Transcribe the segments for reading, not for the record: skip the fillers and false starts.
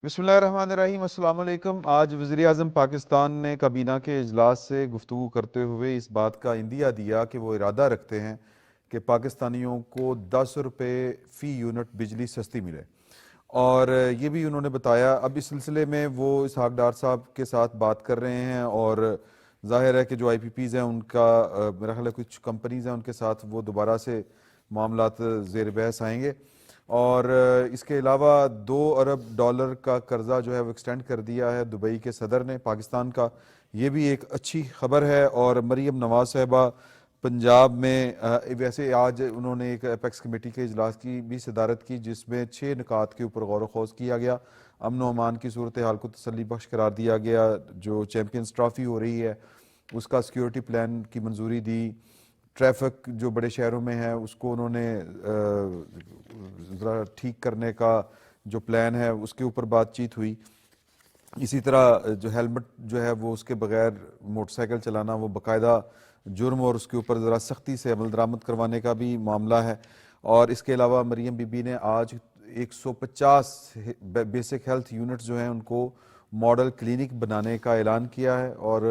بسم اللہ الرحمن الرحیم۔ السلام علیکم۔ آج وزیر اعظم پاکستان نے کابینہ کے اجلاس سے گفتگو کرتے ہوئے اس بات کا عندیہ دیا کہ وہ ارادہ رکھتے ہیں کہ پاکستانیوں کو 10 روپے فی یونٹ بجلی سستی ملے، اور یہ بھی انہوں نے بتایا۔ اب اس سلسلے میں وہ اسحاق ڈار صاحب کے ساتھ بات کر رہے ہیں، اور ظاہر ہے کہ جو آئی پی پیز ہیں ان کا میرا خیال ہے کچھ کمپنیز ہیں ان کے ساتھ وہ دوبارہ سے معاملات زیر بحث آئیں گے، اور اس کے علاوہ $2 ارب کا قرضہ جو ہے وہ ایکسٹینڈ کر دیا ہے دبئی کے صدر نے پاکستان کا، یہ بھی ایک اچھی خبر ہے۔ اور مریم نواز صاحبہ پنجاب میں ویسے آج انہوں نے ایک ایپیکس کمیٹی کے اجلاس کی بھی صدارت کی، جس میں 6 نکات کے اوپر غور و خوض کیا گیا۔ امن و امان کی صورتحال کو تسلی بخش قرار دیا گیا، جو چیمپئنز ٹرافی ہو رہی ہے اس کا سیکیورٹی پلان کی منظوری دی، ٹریفک جو بڑے شہروں میں ہے اس کو انہوں نے ذرا ٹھیک کرنے کا جو پلان ہے اس کے اوپر بات چیت ہوئی۔ اسی طرح جو ہیلمٹ جو ہے وہ اس کے بغیر موٹر سائیکل چلانا وہ باقاعدہ جرم، اور اس کے اوپر ذرا سختی سے عمل درآمد کروانے کا بھی معاملہ ہے۔ اور اس کے علاوہ مریم بی بی نے آج 150 بیسک ہیلتھ یونٹس جو ہیں ان کو ماڈل کلینک بنانے کا اعلان کیا ہے، اور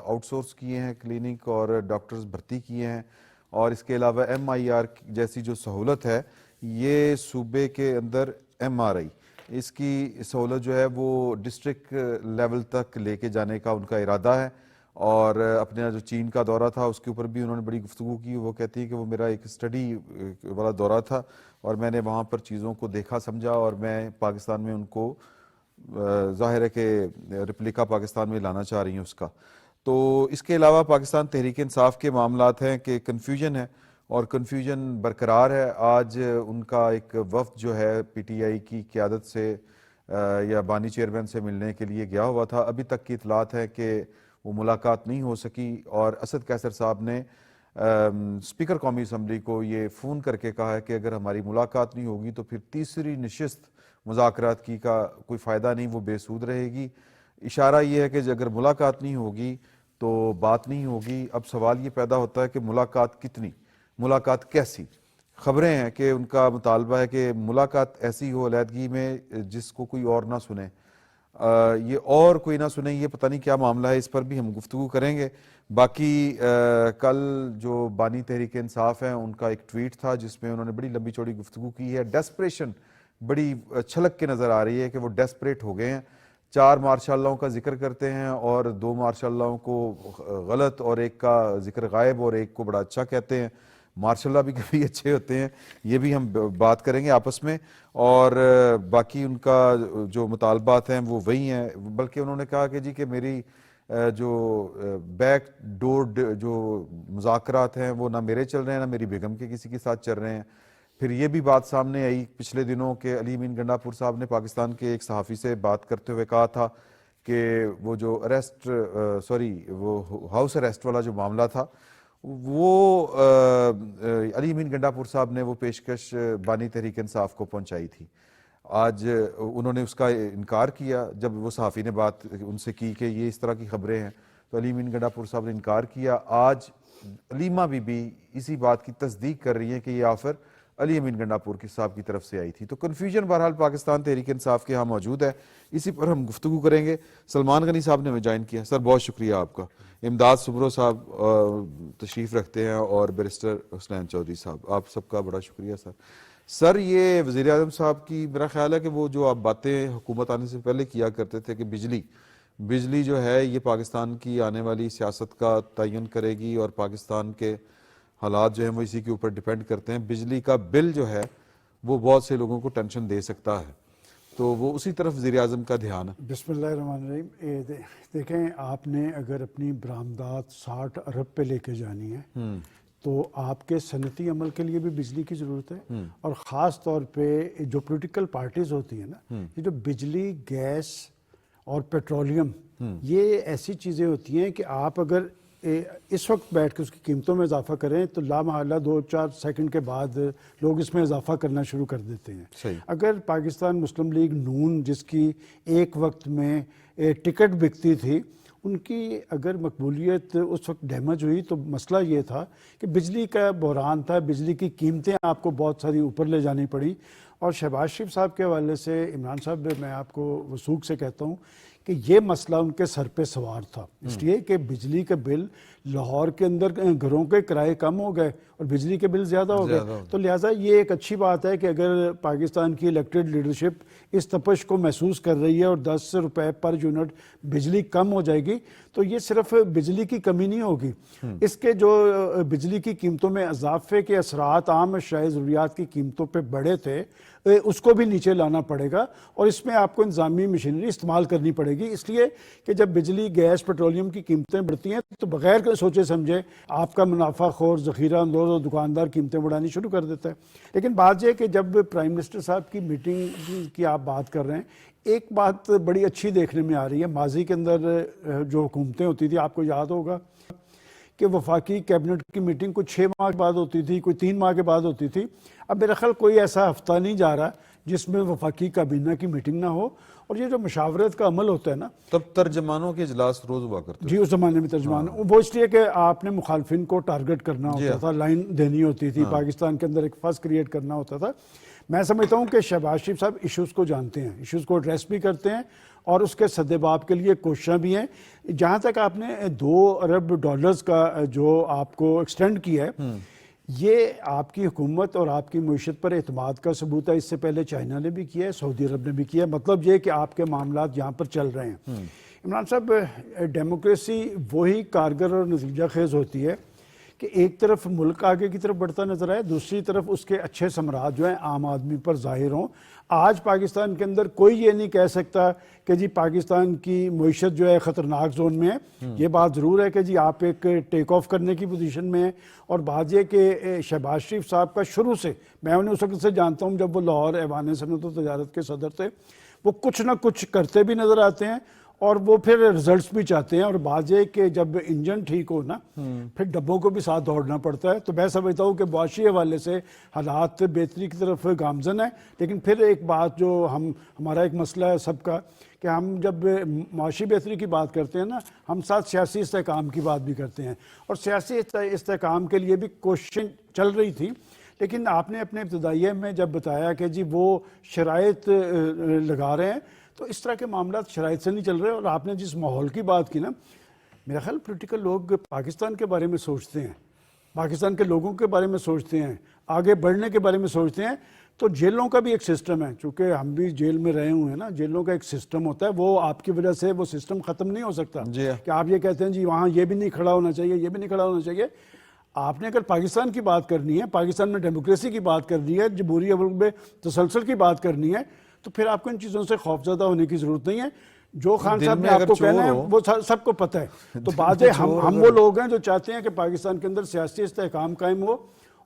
آؤٹ سورس کیے ہیں کلینک، اور ڈاکٹرز بھرتی کیے ہیں۔ اور اس کے علاوہ ایم آئی آر جیسی جو سہولت ہے، یہ صوبے کے اندر ایم آر آئی اس کی سہولت جو ہے وہ ڈسٹرکٹ لیول تک لے کے جانے کا ان کا ارادہ ہے۔ اور اپنے جو چین کا دورہ تھا اس کے اوپر بھی انہوں نے بڑی گفتگو کی۔ وہ کہتی ہے کہ وہ میرا ایک اسٹڈی والا دورہ تھا، اور میں نے وہاں پر چیزوں کو دیکھا سمجھا، اور میں پاکستان میں ان کو ظاہر ہے کہ ریپلیکا پاکستان میں لانا چاہ رہی ہوں اس کا۔ تو اس کے علاوہ پاکستان تحریک انصاف کے معاملات ہیں کہ کنفیوژن ہے، اور کنفیوژن برقرار ہے۔ آج ان کا ایک وفد جو ہے پی ٹی آئی کی قیادت سے یا بانی چیئرمین سے ملنے کے لیے گیا ہوا تھا، ابھی تک کی اطلاعات ہے کہ وہ ملاقات نہیں ہو سکی، اور اسد قیصر صاحب نے اسپیکر قومی اسمبلی کو یہ فون کر کے کہا ہے کہ اگر ہماری ملاقات نہیں ہوگی تو پھر تیسری نشست مذاکرات کی کا کوئی فائدہ نہیں، وہ بے سود رہے گی۔ اشارہ یہ ہے کہ اگر ملاقات نہیں ہوگی تو بات نہیں ہوگی۔ اب سوال یہ پیدا ہوتا ہے کہ ملاقات کتنی، ملاقات کیسی؟ خبریں ہیں کہ ان کا مطالبہ ہے کہ ملاقات ایسی ہو علیحدگی میں جس کو کوئی اور نہ سنے، یہ اور کوئی نہ سنے، یہ پتہ نہیں کیا معاملہ ہے، اس پر بھی ہم گفتگو کریں گے۔ باقی کل جو بانی تحریک انصاف ہیں ان کا ایک ٹویٹ تھا جس میں انہوں نے بڑی لمبی چوڑی گفتگو کی ہے۔ ڈیسپریشن بڑی چھلک کے نظر آ رہی ہے کہ وہ ڈیسپریٹ ہو گئے ہیں۔ 4 ماشاء اللہوں کا ذکر کرتے ہیں اور 2 ماشاء اللہوں کو غلط، اور ایک کا ذکر غائب، اور ایک کو بڑا اچھا کہتے ہیں۔ ماشاء اللہ بھی کبھی اچھے ہوتے ہیں، یہ بھی ہم بات کریں گے آپس میں۔ اور باقی ان کا جو مطالبات ہیں وہ وہی ہیں، بلکہ انہوں نے کہا کہ جی کہ میری جو بیک ڈور جو مذاکرات ہیں وہ نہ میرے چل رہے ہیں نہ میری بیگم کے کسی کے ساتھ چل رہے ہیں۔ پھر یہ بھی بات سامنے آئی پچھلے دنوں کہ علی امین گنڈا پور صاحب نے پاکستان کے ایک صحافی سے بات کرتے ہوئے کہا تھا کہ وہ جو وہ ہاؤس اریسٹ والا جو معاملہ تھا، وہ علی امین گنڈا پور صاحب نے وہ پیشکش بانی تحریک انصاف کو پہنچائی تھی۔ آج انہوں نے اس کا انکار کیا، جب وہ صحافی نے بات ان سے کی کہ یہ اس طرح کی خبریں ہیں تو علی امین گنڈا پور صاحب نے انکار کیا۔ آج علیمہ بی بی اسی بات کی تصدیق کر رہی ہیں کہ یہ آفر علی امین گنڈا پور صاحب کی طرف سے آئی تھی۔ تو کنفیوژن بہرحال پاکستان تحریک انصاف کے ہاں موجود ہے، اسی پر ہم گفتگو کریں گے۔ سلمان غنی صاحب نے ہمیں جوائن کیا، سر بہت شکریہ آپ کا۔ امداد سبرو صاحب تشریف رکھتے ہیں، اور بیرسٹر حسنین چودھری صاحب، آپ سب کا بڑا شکریہ سر۔ سر یہ وزیر اعظم صاحب کی میرا خیال ہے کہ وہ جو آپ باتیں حکومت آنے سے پہلے کیا کرتے تھے کہ بجلی جو ہے یہ پاکستان کی آنے والی سیاست کا تعین کرے گی، اور پاکستان کے حالات جو ہیں وہ اسی کے اوپر ڈیپینڈ کرتے ہیں۔ بجلی کا بل جو ہے وہ بہت سے لوگوں کو ٹینشن دے سکتا ہے، تو وہ اسی طرف وزیر اعظم کا دھیان ہے۔ بسم اللہ الرحمن الرحیم۔ دیکھیں، آپ نے اگر اپنی برآمدات 60 ارب پہ لے کے جانی ہے تو آپ کے صنعتی عمل کے لیے بھی بجلی کی ضرورت ہے، اور خاص طور پہ جو پولیٹیکل پارٹیز ہوتی ہیں نا، یہ جو بجلی، گیس اور پیٹرولیم، یہ ایسی چیزیں ہوتی ہیں کہ آپ اگر اس وقت بیٹھ کے اس کی قیمتوں میں اضافہ کریں تو لامحالہ 2-4 سیکنڈ کے بعد لوگ اس میں اضافہ کرنا شروع کر دیتے ہیں۔ صحیح۔ اگر پاکستان مسلم لیگ نون، جس کی ایک وقت میں ٹکٹ بکتی تھی، ان کی اگر مقبولیت اس وقت ڈیمیج ہوئی تو مسئلہ یہ تھا کہ بجلی کا بحران تھا، بجلی کی قیمتیں آپ کو بہت ساری اوپر لے جانی پڑی. اور شہباز شریف صاحب کے حوالے سے عمران صاحب میں آپ کو وثوق سے کہتا ہوں کہ یہ مسئلہ ان کے سر پہ سوار تھا، اس لیے کہ بجلی کا بل لاہور کے اندر گھروں کے کرائے کم ہو گئے اور بجلی کے بل زیادہ ہو گئے. تو لہٰذا یہ ایک اچھی بات ہے کہ اگر پاکستان کی الیکٹڈ لیڈرشپ اس تپش کو محسوس کر رہی ہے اور 10 روپے پر یونٹ بجلی کم ہو جائے گی تو یہ صرف بجلی کی کمی نہیں ہوگی، اس کے جو بجلی کی قیمتوں میں اضافے کے اثرات عام اشیاء ضروریات کی قیمتوں پہ بڑھے تھے اس کو بھی نیچے لانا پڑے گا، اور اس میں آپ کو انتظامی مشینری استعمال کرنی پڑے گی. اس لیے کہ جب بجلی گیس پیٹرولیم کی قیمتیں بڑھتی ہیں تو بغیر سوچے سمجھے آپ کا منافع خور ذخیرہ اندوز اور دکاندار قیمتیں بڑھانی شروع کر دیتا ہے. لیکن بات یہ کہ جب پرائم منسٹر صاحب کی میٹنگ کی آپ بات کر رہے ہیں، ایک بات بڑی اچھی دیکھنے میں آ رہی ہے. ماضی کے اندر جو حکومتیں ہوتی تھی آپ کو یاد ہوگا کہ وفاقی کیبنٹ کی میٹنگ کوئی 6 ماہ کے بعد ہوتی تھی، کوئی 3 ماہ کے بعد ہوتی تھی. اب میرا خیال کوئی ایسا ہفتہ نہیں جا رہا جس میں وفاقی کابینہ کی میٹنگ نہ ہو. اور یہ جو مشاورت کا عمل ہوتا ہے نا، تب ترجمانوں کے اجلاس روز ہوا کرتے جی اس زمانے میں ترجمان وہ اس لیے کہ آپ نے مخالفین کو ٹارگٹ کرنا ہوتا تھا، لائن دینی ہوتی تھی، پاکستان کے اندر ایک فاس کریٹ کرنا ہوتا تھا. میں سمجھتا ہوں کہ شہباز شریف صاحب ایشوز کو جانتے ہیں، ایشوز کو ایڈریس بھی کرتے ہیں اور اس کے سدباب کے لیے کوششاں بھی ہیں. جہاں تک آپ نے $2 ارب کا جو آپ کو ایکسٹینڈ کیا ہے، یہ آپ کی حکومت اور آپ کی معیشت پر اعتماد کا ثبوت ہے. اس سے پہلے چائنا نے بھی کیا ہے، سعودی عرب نے بھی کیا ہے. مطلب یہ کہ آپ کے معاملات یہاں پر چل رہے ہیں. عمران صاحب، ڈیموکریسی وہی کارگر اور نتیجہ خیز ہوتی ہے کہ ایک طرف ملک آگے کی طرف بڑھتا نظر آئے، دوسری طرف اس کے اچھے ثمرات جو ہیں عام آدمی پر ظاہر ہوں. آج پاکستان کے اندر کوئی یہ نہیں کہہ سکتا کہ جی پاکستان کی معیشت جو ہے خطرناک زون میں ہے. یہ بات ضرور ہے کہ جی آپ ایک ٹیک آف کرنے کی پوزیشن میں ہیں. اور بات یہ کہ شہباز شریف صاحب کا شروع سے، میں انہیں اس وقت سے جانتا ہوں جب وہ لاہور ایوان صنعت و تجارت کے صدر تھے، وہ کچھ نہ کچھ کرتے بھی نظر آتے ہیں اور وہ پھر رزلٹس بھی چاہتے ہیں. اور بات یہ کہ جب انجن ٹھیک ہو نا پھر ڈبوں کو بھی ساتھ دوڑنا پڑتا ہے. تو میں سمجھتا ہوں کہ معاشی حوالے سے حالات بہتری کی طرف گامزن ہے. لیکن پھر ایک بات جو ہمارا ایک مسئلہ ہے سب کا کہ ہم جب معاشی بہتری کی بات کرتے ہیں نا، ہم ساتھ سیاسی استحکام کی بات بھی کرتے ہیں. اور سیاسی استحکام کے لیے بھی کوششیں چل رہی تھی. لیکن آپ نے اپنے ابتدائیہ میں جب بتایا کہ جی وہ شرائط لگا رہے ہیں، تو اس طرح کے معاملات شرائط سے نہیں چل رہے. اور آپ نے جس ماحول کی بات کی نا، میرا خیال پولیٹیکل لوگ پاکستان کے بارے میں سوچتے ہیں، پاکستان کے لوگوں کے بارے میں سوچتے ہیں، آگے بڑھنے کے بارے میں سوچتے ہیں. تو جیلوں کا بھی ایک سسٹم ہے، چونکہ ہم بھی جیل میں رہے ہوئے ہیں نا، جیلوں کا ایک سسٹم ہوتا ہے. وہ آپ کی وجہ سے وہ سسٹم ختم نہیں ہو سکتا کہ آپ یہ کہتے ہیں جی وہاں یہ بھی نہیں کھڑا ہونا چاہیے، یہ بھی نہیں کھڑا ہونا چاہیے. آپ نے اگر پاکستان کی بات کرنی ہے، پاکستان میں ڈیموکریسی کی بات کرنی ہے، جمہوری عمل میں تسلسل کی بات کرنی ہے، تو پھر آپ کو ان چیزوں سے خوفزدہ ہونے کی ضرورت نہیں ہے. جو خان صاحب نے آپ کو کہنا ہے وہ سب کو پتہ ہے. تو بات ہے ہم وہ لوگ ہیں جو چاہتے ہیں کہ پاکستان کے اندر سیاسی استحکام قائم ہو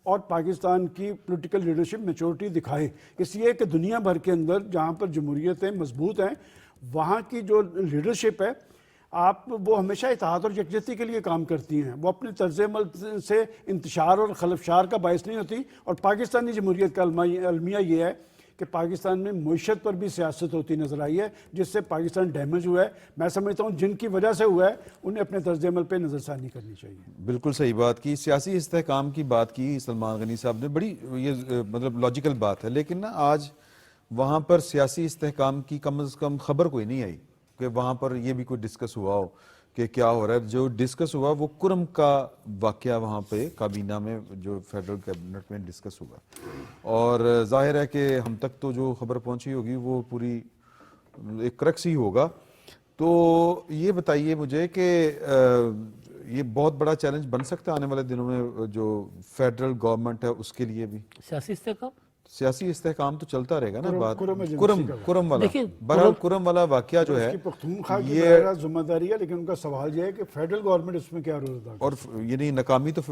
اور پاکستان کی پولیٹیکل لیڈرشپ میچورٹی دکھائے. اس لیے کہ دنیا بھر کے اندر جہاں پر جمہوریتیں مضبوط ہیں، وہاں کی جو لیڈرشپ ہے وہ ہمیشہ اتحاد اور یکجہتی کے لیے کام کرتی ہیں. وہ اپنے طرز عمل سے انتشار اور خلفشار کا باعث نہیں ہوتی. اور پاکستانی جمہوریت کا المیہ یہ ہے کہ پاکستان میں معیشت پر بھی سیاست ہوتی نظر آئی ہے، جس سے پاکستان ڈیمیج ہوا ہے. میں سمجھتا ہوں جن کی وجہ سے ہوا ہے انہیں اپنے طرز عمل پہ نظر ثانی کرنی چاہیے. بالکل صحیح بات کی. سیاسی استحکام کی بات کی سلمان غنی صاحب نے، بڑی یہ مطلب لاجیکل بات ہے. لیکن نا آج وہاں پر سیاسی استحکام کی کم از کم خبر کوئی نہیں آئی کہ وہاں پر یہ بھی کوئی ڈسکس ہوا ہو کہ کیا ہو رہا ہے. جو ڈسکس ہوا وہ کرم کا واقعہ وہاں پہ کابینہ میں جو فیڈرل کیبنٹ میں ڈسکس ہوا. اور ظاہر ہے کہ ہم تک تو جو خبر پہنچی ہوگی وہ پوری ایک کرکس ہی ہوگا. تو یہ بتائیے مجھے کہ یہ بہت بڑا چیلنج بن سکتا ہے آنے والے دنوں میں جو فیڈرل گورنمنٹ ہے اس کے لیے بھی. سیاسی استحکام تو چلتا رہے گا نا. بات کرم والا، بہرحال کرم والا واقعہ جو ہے پختونخوا کی براہ ذمہ داری ہے، لیکن ان کا سوال یہ ہے کہ فیڈرل گورنمنٹ اس میں کیا رول ادا کرے. اور یعنی ناکامی تو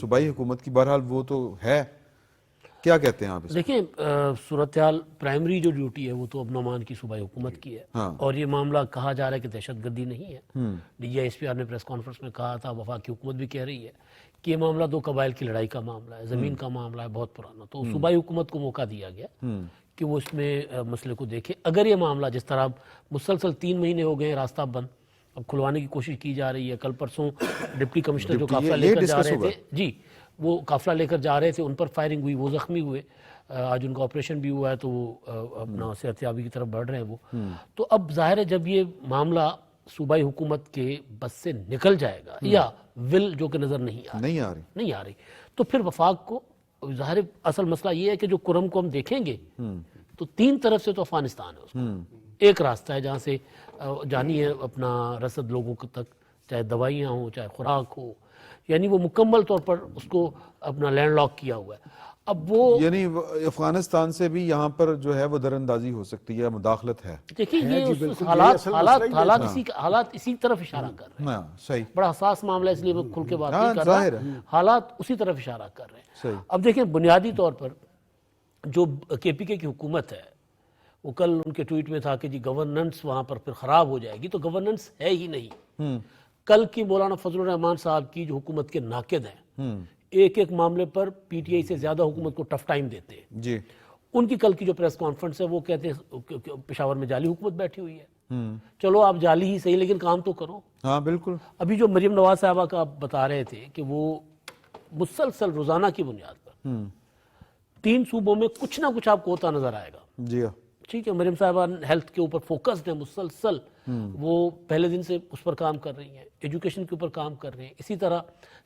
صوبائی حکومت کی بہرحال وہ تو ہے. کیا کہتے ہیں آپ اس؟ دیکھیں صورتحال پرائمری جو ڈیوٹی ہے وہ تو اب نعمان کی صوبائی حکومت کی ہے. اور یہ معاملہ کہا جا رہا ہے کہ دہشت گردی نہیں ہے. D G S P R نے پریس کانفرنس میں کہا تھا، وفاقی حکومت بھی کہہ رہی ہے کہ یہ معاملہ 2 قبائل کی لڑائی کا معاملہ ہے، زمین کا معاملہ ہے بہت پرانا. تو صوبائی حکومت کو موقع دیا گیا کہ وہ اس میں مسئلے کو دیکھے. اگر یہ معاملہ جس طرح مسلسل 3 مہینے ہو گئے راستہ بند اب کھلوانے کی کوشش کی جا رہی ہے. کل پرسوں ڈپٹی کمشنر جو قافلہ یہ لے کر جا ڈسکس رہے ہوگا. تھے جی وہ قافلہ لے کر جا رہے تھے, ان پر فائرنگ ہوئی, وہ زخمی ہوئے. آج ان کا آپریشن بھی ہوا ہے تو وہ اپنا صحتیابی کی طرف بڑھ رہے ہیں وہ. تو اب ظاہر ہے جب یہ معاملہ صوبائی حکومت کے بس سے نکل جائے گا یا ول جو کہ نظر نہیں آ رہی تو پھر وفاق کو ظاہر اصل مسئلہ یہ ہے کہ جو کرم کو ہم دیکھیں گے تو 3 طرف سے تو افغانستان ہے اس کو. ایک راستہ ہے جہاں سے جانی ہے اپنا رسد لوگوں تک, چاہے دوائیاں ہوں چاہے خوراک ہو, یعنی وہ مکمل طور پر اس کو اپنا لینڈ لاک کیا ہوا ہے. اب وہ یعنی افغانستان سے بھی یہاں پر جو ہے وہ در اندازی ہو سکتی ہے, مداخلت ہے. دیکھیں ہے یہ جی، اس بالکل، یہی حالات اصل حالات مسئلہ ہی حالات ہے. اسی حالات اسی طرف اشارہ کر رہے ہیں. ہاں صحیح. بڑا حساس معاملہ ہے اس لیے میں کھل کے بات ہاں، نہیں کر ظاہر رہا, ہے. حالات اسی طرف اشارہ کر رہے ہیں. صحیح. اب دیکھیں بنیادی طور پر جو کے پی کے کی حکومت ہے وہ کل ان کے ٹویٹ میں تھا کہ جی گورننس وہاں پر پھر خراب ہو جائے گی, تو گورننس ہے ہی نہیں. کل کی مولانا فضل الرحمان صاحب کی جو حکومت کے ناقد ہیں ایک ایک معاملے پر پی ٹی آئی سے زیادہ حکومت کو ٹف ٹائم دیتے ہیں. جی ان کی کل کی جو پریس کانفرنس ہے وہ کہتے ہیں پشاور میں جعلی حکومت بیٹھی ہوئی ہے. چلو آپ جعلی ہی صحیح لیکن کام تو کرو. ہاں بالکل. ابھی جو مریم نواز صاحبہ کا آپ بتا رہے تھے کہ وہ مسلسل روزانہ کی بنیاد پر 3 صوبوں میں کچھ نہ کچھ آپ کو ہوتا نظر آئے گا. جی ہاں. ٹھیک ہے, مریم صاحبہ ہیلتھ کے اوپر فوکسڈ ہیں مسلسل, وہ پہلے دن سے اس پر کام کر رہی ہیں, ایجوکیشن کے اوپر کام کر رہے ہیں. اسی طرح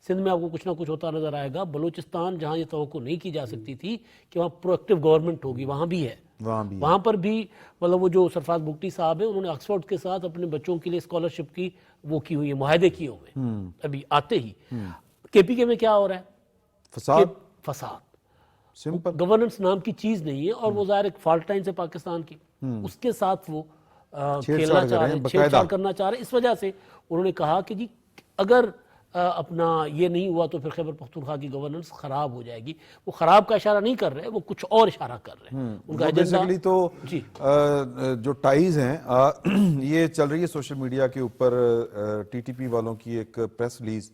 سندھ میں آپ کو کچھ نہ کچھ ہوتا نظر آئے گا. بلوچستان جہاں یہ توقع نہیں کی جا سکتی تھی کہ وہاں پرو ایکٹیو گورنمنٹ ہوگی, وہاں بھی ہے. وہاں پر بھی مطلب وہ جو سرفراز بگٹی صاحب ہیں انہوں نے آکسفورڈ کے ساتھ اپنے بچوں کے لیے اسکالرشپ کی وہ کی ہوئی ہے, معاہدے کیے ہوئے ہیں ابھی آتے ہی. کے پی کے میں کیا ہو رہا ہے؟ فساد. سمپل. گورننس نام کی چیز نہیں ہے, اور وہ ظاہر ایک فالٹ لائن سے پاکستان کی اس کے ساتھ وہ کھیلنا چاہ رہے ہیں, چھیڑ چھاڑ کرنا چاہ رہے ہیں. اس وجہ سے انہوں نے کہا کہ جی اگر اپنا یہ نہیں ہوا تو پھر خیبر پختونخوا کی گورننس خراب ہو جائے گی. وہ خراب کا اشارہ نہیں کر رہے, وہ کچھ اور اشارہ کر رہے ہیں. ان کا بیسیکلی تو جی جو ٹائز ہیں یہ چل رہی ہے سوشل میڈیا کے اوپر. ٹی ٹی پی والوں کی ایک پریس ریلیز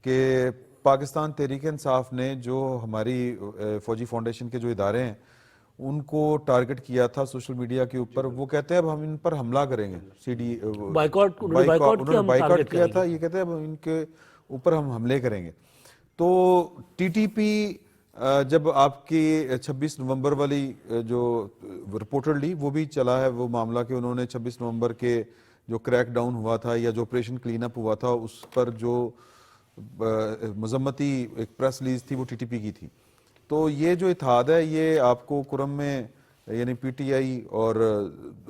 کہ پاکستان تحریک انصاف نے جو ہماری فوجی فاؤنڈیشن کے جو ادارے ہیں ان کو ٹارگٹ کیا تھا سوشل میڈیا کے اوپر. وہ کہتے ہیں اب ہم ان پر حملہ کریں گے. سی ڈی بائیکاٹ بائیکاٹ کیا تھا, یہ کہتے ہیں اب ان کے اوپر ہم حملے کریں گے. تو ٹی ٹی پی جب آپ کی 26 نومبر والی جو رپورٹڈلی وہ بھی چلا ہے وہ معاملہ کہ انہوں نے 26 نومبر کے جو کریک ڈاؤن ہوا تھا یا جو آپریشن کلین اپ ہوا تھا اس پر جو مذمتی ایک پریس ریلیز تھی وہ ٹی ٹی پی کی تھی. تو یہ جو اتحاد ہے یہ آپ کو کرم میں یعنی پی ٹی آئی اور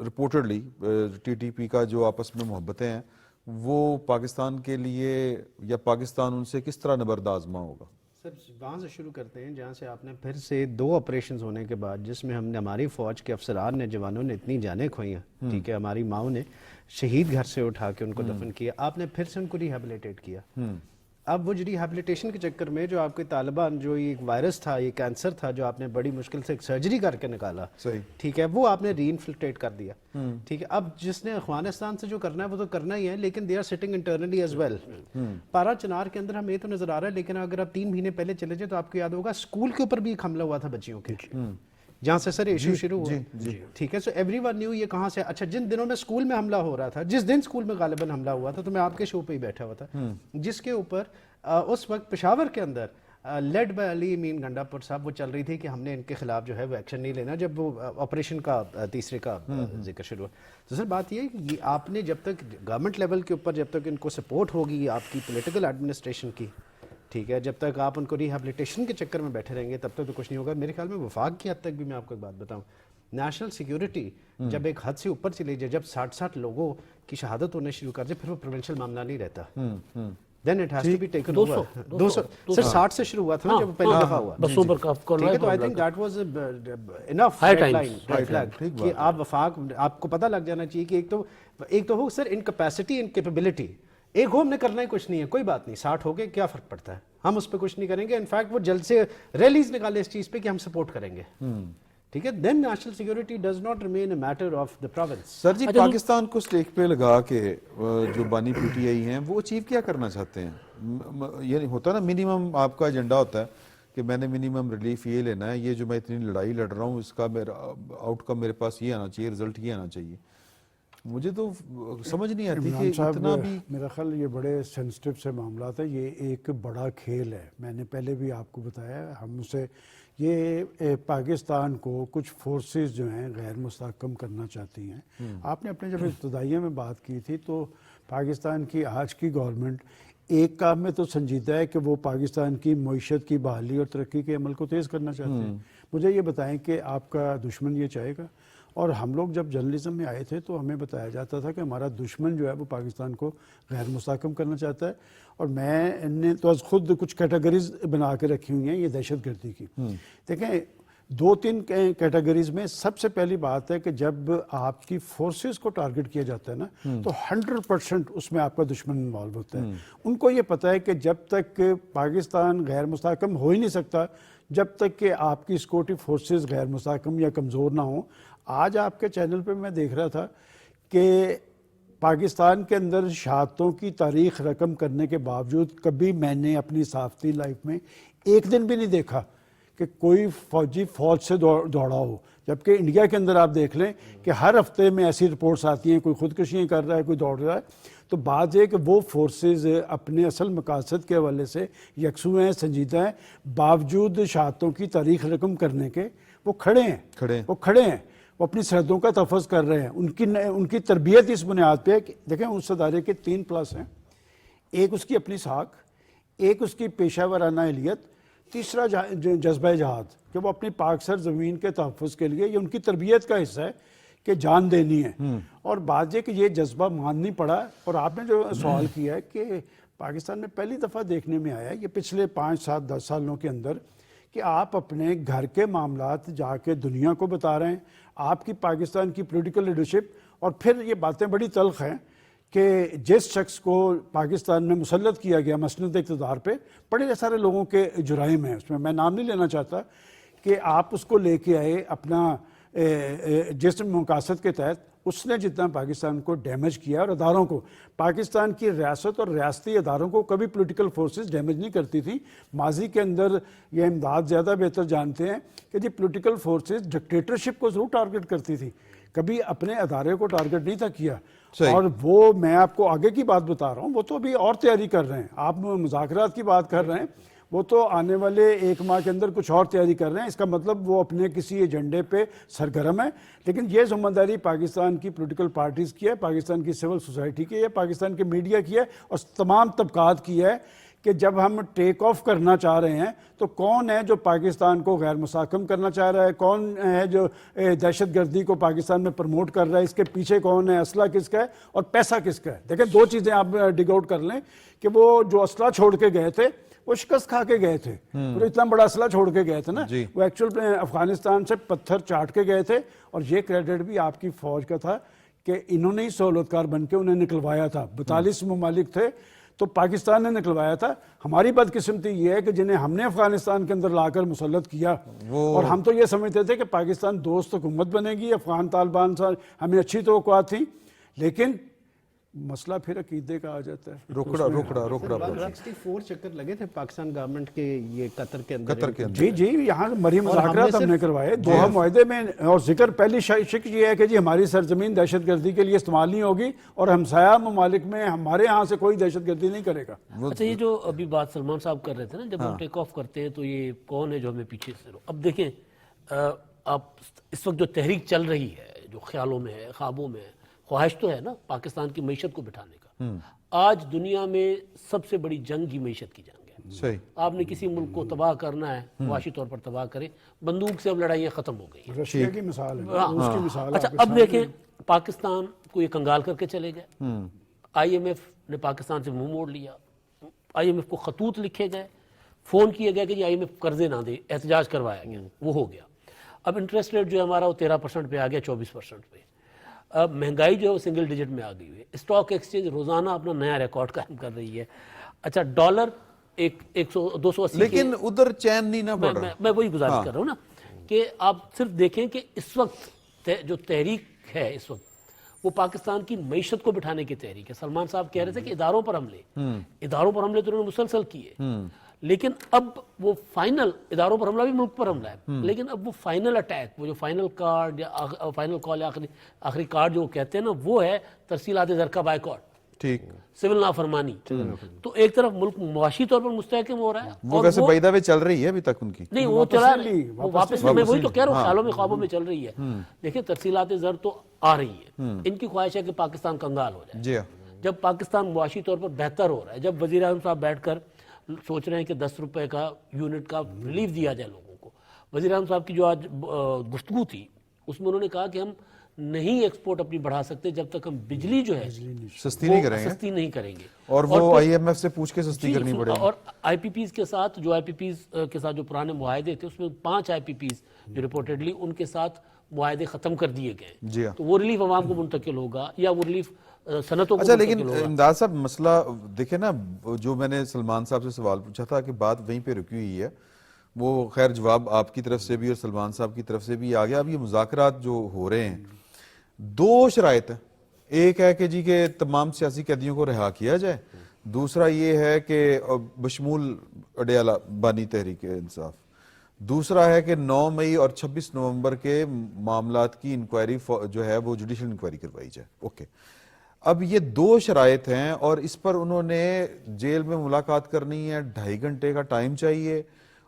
رپورٹڈلی ٹی ٹی پی کا جو آپس میں محبتیں ہیں وہ پاکستان کے لیے یا پاکستان ان سے کس طرح نبرد آزما ہوگا؟ سر وہاں سے شروع کرتے ہیں جہاں سے آپ نے پھر سے 2 آپریشنز ہونے کے بعد جس میں ہم نے ہماری فوج کے افسران نے جوانوں نے اتنی جانیں کھوئی ہیں, ٹھیک ہے, ہماری ماؤں نے شہید گھر سے اٹھا کے ان کو دفن کیا, آپ نے پھر سے ان کو ریہیبلیٹیٹ کیا. اب وہ جو ریہیبلیٹیشن کے چکر میں جو آپ کے طالبان جو ایک وائرس تھا, یہ کینسر تھا جو آپ نے بڑی مشکل سے ایک سرجری کر کے نکالا, ٹھیک ہے, وہ آپ نے ری انفلٹریٹ کر دیا. ٹھیک ہے, اب جس نے افغانستان سے جو کرنا ہے وہ تو کرنا ہی ہے, لیکن they are sitting internally as well. Parachinar کے اندر ہمیں یہ تو نظر آ رہا ہے, لیکن اگر آپ 3 مہینے پہلے چلے جائیں تو آپ کو یاد ہوگا اسکول کے اوپر بھی ایک حملہ ہوا تھا بچیوں کے, جہاں سے سر ایشو شروع ہوا. ٹھیک ہے, سو ایوری ون نیو یہ کہاں سے. اچھا, جن دنوں میں اسکول میں حملہ ہو رہا تھا, جس دن اسکول میں غالباً حملہ ہوا تھا تو میں آپ کے شو پہ ہی بیٹھا ہوا تھا, جس کے اوپر اس وقت پشاور کے اندر لیڈ بائی علی امین گنڈا پور صاحب وہ چل رہی تھی کہ ہم نے ان کے خلاف جو ہے وہ ایکشن نہیں لینا, جب وہ آپریشن کا تیسرے کا ذکر شروع ہوا. تو سر بات یہ ہے کہ آپ نے جب تک گورنمنٹ لیول کے اوپر جب تک ان کو سپورٹ ہوگی آپ کی پولیٹیکل ایڈمنسٹریشن کی, ٹھیک ہے, جب تک آپ ان کو ریہیبلیٹیشن کے چکر میں بیٹھے رہیں گے تب تک تو کچھ نہیں ہوگا. میرے خیال میں وفاق کی حد تک بھی میں آپ کو ایک بات بتاؤں, نیشنل سیکیورٹی جب ایک حد سے اوپر چلی جائے, جب 60 لوگوں کی شہادت ہونے شروع کر جائے, پھر وہ پروونشل معاملہ نہیں رہتا. then it has to be taken over. 200 سر 60 سے شروع ہوا تھا نا جب پہلی دفعہ ہوا, بسوں پر ٹھیک ہے, تو I think that was enough red flag کہ آپ وفاق, آپ کو پتہ لگ جانا چاہیے کہ ایک تو ہو سر انکیپیسٹی انکیپیبلٹی, ایک ہو ہم نے کرنا ہی کچھ نہیں ہے, کوئی بات نہیں, 60 ہو گئے کیا فرق پڑتا ہے, ہم اس پہ کچھ نہیں کریں گے. انفیکٹ وہ جلد سے ریلیز نکالے اس چیز پہ کہ ہم سپورٹ کریں گے, ٹھیک ہے. دین national security does not remain a matter of the province. Sir ji Pakistan کو سٹیک پہ لگا کے جو بانی پی ٹی آئی ہیں وہ اچیو کیا کرنا چاہتے ہیں؟ یعنی ہوتا نا منیمم آپ کا ایجنڈا ہوتا ہے کہ میں نے منیمم ریلیف یہ لینا ہے, یہ جو میں اتنی لڑائی لڑ رہا ہوں اس کا میرا آؤٹ کم میرے پاس یہ آنا چاہیے, رزلٹ یہ آنا چاہیے. مجھے تو سمجھ نہیں آتی عمران کہ صاحب اتنا بھی میرا خیال یہ بڑے سینسٹیو سے معاملات ہیں. یہ ایک بڑا کھیل ہے. میں نے پہلے بھی آپ کو بتایا, ہم اسے یہ پاکستان کو کچھ فورسز جو ہیں غیر مستحکم کرنا چاہتی ہیں. آپ نے اپنے جب ابتدائیہ میں بات کی تھی تو پاکستان کی آج کی گورنمنٹ ایک کام میں تو سنجیدہ ہے کہ وہ پاکستان کی معیشت کی بحالی اور ترقی کے عمل کو تیز کرنا چاہتے ہیں. مجھے یہ بتائیں کہ آپ کا دشمن یہ چاہے گا؟ اور ہم لوگ جب جرنلزم میں آئے تھے تو ہمیں بتایا جاتا تھا کہ ہمارا دشمن جو ہے وہ پاکستان کو غیر مستحکم کرنا چاہتا ہے. اور میں نے تو از خود کچھ کیٹیگریز بنا کے رکھی ہوئی ہیں یہ دہشت گردی کی. دیکھیں 2-3 کیٹیگریز میں سب سے پہلی بات ہے کہ جب آپ کی فورسز کو ٹارگٹ کیا جاتا ہے نا تو 100% اس میں آپ کا دشمن انوالو ہوتا ہے. ان کو یہ پتہ ہے کہ جب تک پاکستان غیر مستحکم ہو ہی نہیں سکتا جب تک کہ آپ کی سیکورٹی فورسز غیر مستحکم یا کمزور نہ ہوں. آج آپ کے چینل پہ میں دیکھ رہا تھا کہ پاکستان کے اندر شہادتوں کی تاریخ رقم کرنے کے باوجود کبھی میں نے اپنی صحافتی لائف میں ایک دن بھی نہیں دیکھا کہ کوئی فوجی فوج سے دوڑا ہو. جبکہ انڈیا کے اندر آپ دیکھ لیں کہ ہر ہفتے میں ایسی رپورٹس آتی ہیں, کوئی خودکشیاں کر رہا ہے, کوئی دوڑ رہا ہے. تو بات یہ کہ وہ فورسز اپنے اصل مقاصد کے حوالے سے یکسو ہیں, سنجیدہ ہیں, باوجود شہادتوں کی تاریخ رقم کرنے کے وہ کھڑے ہیں. وہ اپنی سرحدوں کا تحفظ کر رہے ہیں. ان کی تربیت اس بنیاد پہ ہے کہ دیکھیں اس ادارے کے 3 پلس ہیں. ایک اس کی اپنی ساکھ, ایک اس کی پیشہ ورانہ اہلیت, تیسرا جذبہ جہاد کہ وہ اپنی پاک سر زمین کے تحفظ کے لیے یہ ان کی تربیت کا حصہ ہے کہ جان دینی ہے. اور بات یہ کہ یہ جذبہ مان نہیں پڑا. اور آپ نے جو سوال کیا ہے کہ پاکستان میں پہلی دفعہ دیکھنے میں آیا یہ پچھلے 5, 7, 10 سالوں کے اندر کہ آپ اپنے گھر کے معاملات جا کے دنیا کو بتا رہے ہیں. آپ کی پاکستان کی پولیٹیکل لیڈرشپ, اور پھر یہ باتیں بڑی تلخ ہیں کہ جس شخص کو پاکستان میں مسلط کیا گیا مسند اقتدار پہ بڑے سارے لوگوں کے جرائم ہیں, اس میں نام نہیں لینا چاہتا, کہ آپ اس کو لے کے آئے اپنا جس مقاصد کے تحت اس نے جتنا پاکستان کو ڈیمیج کیا. اور اداروں کو, پاکستان کی ریاست اور ریاستی اداروں کو کبھی پولیٹیکل فورسز ڈیمیج نہیں کرتی تھی. ماضی کے اندر یہ امداد زیادہ بہتر جانتے ہیں کہ جی پولیٹیکل فورسز ڈکٹیٹرشپ کو ضرور ٹارگٹ کرتی تھی, کبھی اپنے ادارے کو ٹارگٹ نہیں تھا کیا. اور وہ میں آپ کو آگے کی بات بتا رہا ہوں, وہ تو ابھی اور تیاری کر رہے ہیں. آپ مذاکرات کی بات کر رہے ہیں, وہ تو آنے والے 1 ماہ کے اندر کچھ اور تیاری کر رہے ہیں. اس کا مطلب وہ اپنے کسی ایجنڈے پہ سرگرم ہے. لیکن یہ ذمہ داری پاکستان کی پولیٹیکل پارٹیز کی ہے, پاکستان کی سول سوسائٹی کی ہے, پاکستان کے میڈیا کی ہے, اور تمام طبقات کی ہے کہ جب ہم ٹیک آف کرنا چاہ رہے ہیں تو کون ہے جو پاکستان کو غیر مستحکم کرنا چاہ رہا ہے, کون ہے جو دہشت گردی کو پاکستان میں پروموٹ کر رہا ہے, اس کے پیچھے کون ہے, اسلحہ کس کا ہے اور پیسہ کس کا ہے. دیکھیں 2 چیزیں آپ ڈگ آؤٹ کر لیں کہ وہ جو اسلحہ چھوڑ کے گئے تھے وہ شکست کھا کے گئے تھے, اور اتنا بڑا اسلحہ چھوڑ کے گئے تھے نا, وہ ایکچوئل افغانستان سے پتھر چاٹ کے گئے تھے. اور یہ کریڈٹ بھی آپ کی فوج کا تھا کہ انہوں نے ہی سہولت کار بن کے انہیں نکلوایا تھا. 42 ممالک تھے تو پاکستان نے نکلوایا تھا. ہماری بدقسمتی یہ ہے کہ جنہیں ہم نے افغانستان کے اندر لا کر مسلط کیا, اور ہم تو یہ سمجھتے تھے کہ پاکستان دوست حکومت بنے گی, افغان طالبان سے ہمیں اچھی توقعات تھیں, لیکن مسئلہ پھر عقیدے کا آ جاتا ہے. روکڑا 64 چکر لگے تھے پاکستان گورنمنٹ کے یہ قطر کے اندر. جی یہاں مری مذاکرات ہم نے کروائے دوحہ معاہدے میں, اور ذکر پہلی شک یہ ہے کہ جی ہماری سرزمین دہشت گردی کے لیے استعمال نہیں ہوگی, اور ہمسایہ ممالک میں ہمارے یہاں سے کوئی دہشت گردی نہیں کرے گا. اچھا, یہ جو ابھی بات سلمان صاحب کر رہے تھے نا, جب ہم ٹیک آف کرتے ہیں تو یہ کون ہے جو ہمیں پیچھے سے اب دیکھیں آپ اس وقت جو تحریک چل رہی ہے, جو خیالوں میں ہے, خوابوں میں ہے, خواہش تو ہے نا پاکستان کی معیشت کو بٹھانے کا. آج دنیا میں سب سے بڑی جنگ ہی معیشت کی جنگ ہے. صحیح. آپ نے کسی ملک کو تباہ کرنا ہے, معاشی طور پر تباہ کریں, بندوق سے اب لڑائیاں ختم ہو گئی ہیں. رشیا کی مثال ہے, اس کی مثال. اچھا اب دیکھیں پاکستان کو یہ کنگال کر کے چلے گئے. IMF نے پاکستان سے منہ موڑ لیا, IMF کو خطوط لکھے گئے, فون کیا گیا کہ یہ IMF قرضے نہ دے, احتجاج کروایا گیا, وہ ہو گیا. اب انٹرسٹ ریٹ جو ہے ہمارا وہ 13% پہ آ گیا 24% پہ. اب مہنگائی جو ہے وہ سنگل ڈیجٹ میں آ گئی ہوئی ہے. اسٹاک ایکسچینج روزانہ اپنا نیا ریکارڈ قائم کر رہی ہے. اچھا ڈالر 280, لیکن ادھر چین نہیں نہ پڑ رہا. میں وہی گزارش کر رہا ہوں نا کہ آپ صرف دیکھیں کہ اس وقت جو تحریک ہے اس وقت وہ پاکستان کی معیشت کو بٹھانے کی تحریک ہے. سلمان صاحب کہہ رہے تھے کہ اداروں پر حملے تو انہوں نے مسلسل کیے, لیکن اب وہ فائنل اداروں پر حملہ بھی ملک پر حملہ ہے، لیکن اب وہ فائنل اٹیک، وہ جو فائنل کارڈ یا فائنل کال یا آخری کارڈ جو کہتے ہیں نا، وہ ہے ترسیلات زر کا بائیکاٹ، ٹھیک، سول نافرمانی. تو ایک طرف ملک معاشی طور پر مستحکم ہو رہا ہے، وہ ویسے بعیدہ وے چل رہی ہے ابھی تک ان کی. نہیں وہ چلا وہ واپس، میں وہی تو کہہ رہا ہوں، خیالوں میں خوابوں میں چل رہی ہے. دیکھیں ترسیلات زر تو آ رہی ہے، ان کی خواہش ہے کہ پاکستان کنگال ہو جائے. جی ہاں، جب پاکستان معاشی طور پر بہتر ہو رہا ہے، جب وزیر اعظم صاحب بیٹھ کر سوچ رہے ہیں کہ 10 روپے کا یونٹ کا ریلیف دیا جائے لوگوں کو، وزیر اعظم صاحب کی جو آج گفتگو تھی اس میں انہوں نے کہا کہ ہم نہیں ایکسپورٹ اپنی بڑھا سکتے جب تک ہم بجلی جو ہے سستی نہیں کریں گے، سستی نہیں کریں گے. اور وہ آئی ایم ایف سے پوچھ کے سستی کرنی پڑے گی. اور آئی پی پیز کے ساتھ جو آئی پی پیز کے ساتھ جو پرانے معاہدے تھے اس میں 5 آئی پی پیز جو رپورٹڈلی ان کے ساتھ معاہدے ختم کر دیے گئے، جی ہاں. تو وہ ریلیف عوام کو منتقل ہوگا یا وہ ریلیف صنعتوں کو اچھا، منتقل لیکن ہوگا. امداد صاحب مسئلہ دیکھیں نا، جو میں نے سلمان صاحب سے سوال پوچھا تھا کہ بات وہیں پہ رکی ہوئی ہے، وہ خیر جواب آپ کی طرف سے بھی اور سلمان صاحب کی طرف سے بھی آ گیا. اب یہ مذاکرات جو ہو رہے ہیں، 2 شرائط ہیں. ایک ہے کہ جی کہ تمام سیاسی قیدیوں کو رہا کیا جائے، دوسرا یہ ہے کہ بشمول اڈیالہ بانی تحریک انصاف، دوسرا ہے کہ 9 مئی اور 26 نومبر کے معاملات کی انکوائری جو ہے وہ جوڈیشل انکوائری کروائی جائے. اوکے، اب یہ 2 شرائط ہیں اور اس پر انہوں نے جیل میں ملاقات کرنی ہے، 2.5 گھنٹے کا ٹائم چاہیے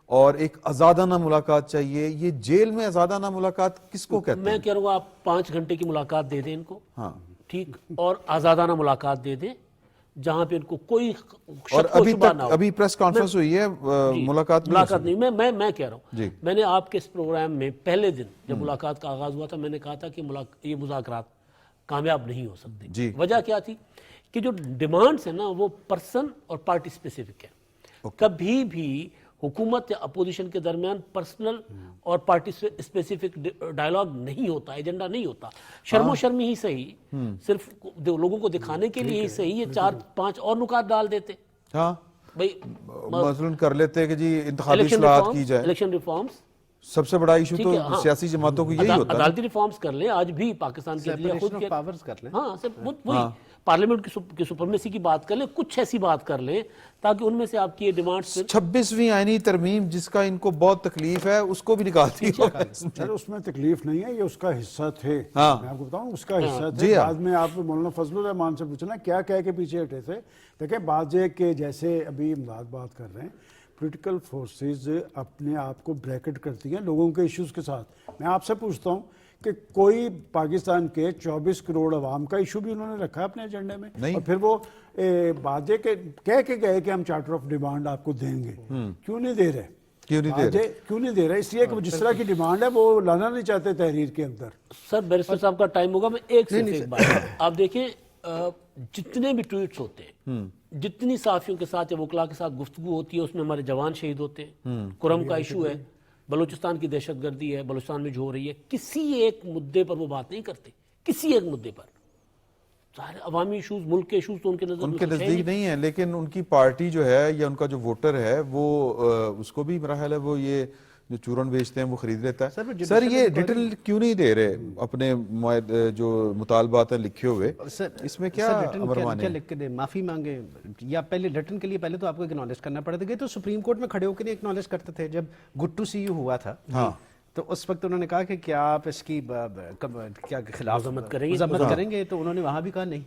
اور ایک آزادانہ ملاقات چاہیے. یہ جیل میں آزادانہ ملاقات کس کو کہتے ہیں؟ میں کہہ رہا ہوں آپ 5 گھنٹے کی ملاقات دے دیں ان کو، ہاں، ٹھیک، اور آزادانہ ملاقات دے دیں جہاں پہ ان کو کوئی اور شک و ابھی شبہ نہ تک ہو. ابھی پریس کانفرنس ہوئی ہے، ملاقات نہیں، میں کہہ رہا ہوں، جی. میں نے آپ کے اس پروگرام میں پہلے دن جب ملاقات کا آغاز ہوا تھا میں نے کہا تھا کہ یہ مذاکرات کامیاب نہیں ہو سکتے. جی. وجہ کیا تھی کہ جو ڈیمانڈز ہیں نا وہ پرسن اور پارٹی اسپیسیفک ہے. کبھی بھی حکومت یا اپوزیشن کے درمیان پرسنل اور پارٹی اسپیسیفک ڈائلاگ نہیں ہوتا، ایجنڈا نہیں ہوتا. شرم و شرمی ہی صحیح، صرف لوگوں کو دکھانے کے لیے ہی صحیح یہ 4-5 اور نکات ڈال دیتے. ہاں، بھائی مثلاً کر لیتے کہ جی انتخابی اصلاحات کی جائے. الیکشن ریفارمز سب سے بڑا ایشو تو سیاسی جماعتوں کو یہی ہوتا ہے. عدالتی ریفارمز کر لیں. آج بھی پاکستان کے لیے خود پاورز کر لیں. ہاں صرف وہی پارلیمنٹ کی سپرمیسی کی بات کر لیں، کچھ ایسی بات کر لیں تاکہ ان میں سے آپ کی یہ ڈیمانڈ 26ویں آئینی ترمیم جس کا ان کو بہت تکلیف ہے اس کو بھی نکالتی ہو. سر اس میں تکلیف نہیں ہے، یہ اس کا حصہ تھے. ہاں. میں آپ کو بتاؤں اس کا حصہ تھے. جی ہاں. بعد میں آپ مولانا فضل الرحمان سے پوچھنا کیا کہہ کے پیچھے ہٹے تھے. دیکھیں بات یہ کہ جیسے ابھی امداد بات کر رہے ہیں، پولیٹیکل فورسز اپنے آپ کو بریکٹ کرتی ہیں لوگوں کے ایشوز کے ساتھ. میں آپ سے پوچھتا ہوں کہ کوئی پاکستان کے 24 کروڑ عوام کا ایشو بھی انہوں نے رکھا ہے اپنے ایجنڈے میں؟ اور پھر وہ بات یہ کہ کہہ کے گئے کہ ہم چارٹر آف ڈیمانڈ آپ کو دیں گے. کیوں نہیں دے رہے؟ کیوں نہیں دے رہے؟ اس لیے کہ جس طرح کی ڈیمانڈ ہے وہ لانا نہیں چاہتے تحریر کے اندر. سر بیرسٹر صاحب کا ٹائم ہوگا، میں ایک بات آپ دیکھیں، جتنے بھی ٹویٹس ہوتے ہیں، جتنی صحافیوں کے ساتھ یا وکلاء کے ساتھ گفتگو ہوتی ہے، اس میں ہمارے جوان شہید ہوتے ہیں. کرم کا ایشو ہے، بلوچستان کی دہشت گردی ہے، بلوچستان میں جو ہو رہی ہے، کسی ایک مدعے پر وہ بات نہیں کرتے. کسی ایک مدعے پر سارے عوامی ایشوز، ملک کے ایشوز تو ان کے نزدیک نہیں ہیں، لیکن ان کی پارٹی جو ہے یا ان کا جو ووٹر ہے وہ اس کو بھی میرا خیال ہے وہ یہ جو چورن بیچتے ہیں وہ خرید لیتا ہے. سر یہ ڈیٹیل کیوں نہیں دے رہے اپنے جو مطالبات ہیں لکھے ہوئے؟ اس میں کیا امرمانے لکھ کے دیں، معافی مانگے یا پہلے ریٹن کے لیے پہلے تو آپ کو اکنالج کرنا پڑتا ہے. تو سپریم کورٹ میں کھڑے ہو کے نہیں اکنالج کرتے تھے جب گڈ ٹو سی یو ہوا تھا. ہاں، تو اس وقت انہوں نے کہا کہ کیا آپ اس کی کیا خلاف مذمت کریں گے، تو انہوں نے وہاں بھی کہا نہیں.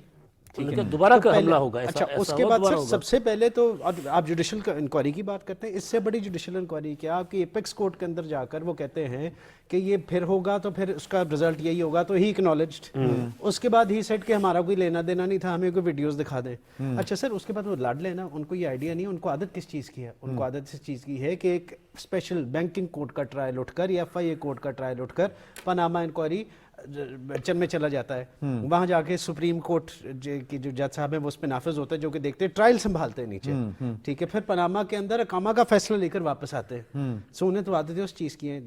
دوبارہ کا حملہ ہوگا. اچھا، اس کے بعد سب سے پہلے تو آپ جوڈیشل انکوائری کی بات کرتے ہیں. اس سے بڑی جوڈیشل انکوائری کیا آپ کی ایپیکس کورٹ کے اندر جا کر وہ کہتے ہیں کہ یہ پھر ہوگا تو پھر اس کا رزلٹ یہی ہوگا، تو ہی اکنالجڈ. اس کے بعد ہی سیٹ کہ ہمارا کوئی لینا دینا نہیں تھا، ہمیں کوئی ویڈیوز دکھا دیں. اچھا سر، اس کے بعد وہ لڑ لینا، ان کو یہ آئیڈیا نہیں، ان کو عادت کس چیز کی ہے؟ ان کو عادت اس چیز کی ہے کہ ایک اسپیشل بینکنگ کوڈ کا ٹرائل اٹھ کر یا FIA کوڈ کا ٹرائل اٹھ کر پاناما انکوائری میں چلا جاتا ہے. وہاں جا کے سپریم کورٹ کی جو جج صاحب ہیں وہ اس پہ نافذ ہوتے ہیں، جو کہ دیکھتے ہیں، ٹرائل سنبھالتے ہیں نیچے، ٹھیک ہے. پھر پاناما کے اندر اقامہ کا فیصلہ لے کر واپس آتے ہیں. سو انہیں تو عادت ہے اس چیز کی ہے.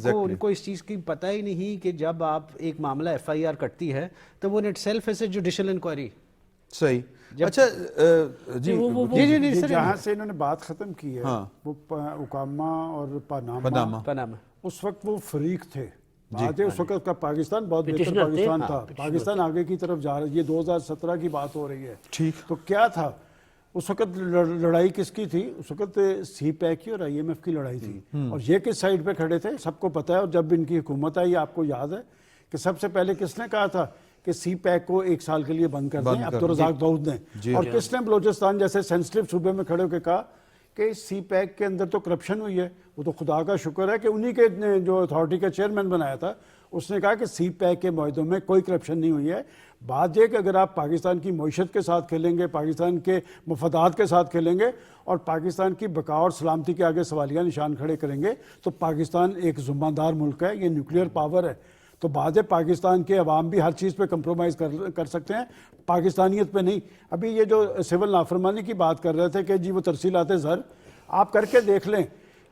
ان کو اس چیز کی پتہ ہی نہیں کہ جب آپ ایک معاملہ FIR کٹتی ہے تو وہ in itself as a judicial inquiry. صحیح. اچھا جی، جہاں سے انہوں نے بات ختم کی ہے وہ اقامہ اور پاناما، اس وقت وہ فریق تھے. بات ہے اس وقت کا پاکستان بہت بہتر پاکستان تھا. پاکستان آگے کی طرف جا رہا ہے. یہ 2017 کی بات ہو رہی ہے. تو کیا تھا اس وقت لڑائی کس کی تھی؟ اس وقت سی پیک کی اور آئی ایم ایف کی لڑائی تھی، اور یہ کس سائڈ پہ کھڑے تھے سب کو پتہ ہے. اور جب ان کی حکومت آئی آپ کو یاد ہے کہ سب سے پہلے کس نے کہا تھا کہ سی پیک کو 1 سال کے لیے بند کر دیں؟ عبدالرزاق داؤد نے. اور کس نے بلوچستان جیسے سینسٹیو صوبے میں کھڑے ہو کے کہا کہ سی پیک کے اندر تو کرپشن ہوئی ہے. وہ تو خدا کا شکر ہے کہ انہی کے جو اتھارٹی کا چیئرمین بنایا تھا اس نے کہا کہ سی پیک کے معاہدوں میں کوئی کرپشن نہیں ہوئی ہے. بات یہ کہ اگر آپ پاکستان کی معیشت کے ساتھ کھیلیں گے، پاکستان کے مفادات کے ساتھ کھیلیں گے اور پاکستان کی بقا اور سلامتی کے آگے سوالیہ نشان کھڑے کریں گے تو پاکستان ایک ذمہ دار ملک ہے، یہ نیوکلیئر پاور ہے. تو بعض پاکستان کے عوام بھی ہر چیز پہ کمپرومائز کر سکتے ہیں، پاکستانیت پہ نہیں. ابھی یہ جو سول نافرمانی کی بات کر رہے تھے کہ جی وہ ترسیلات زر آپ کر کے دیکھ لیں.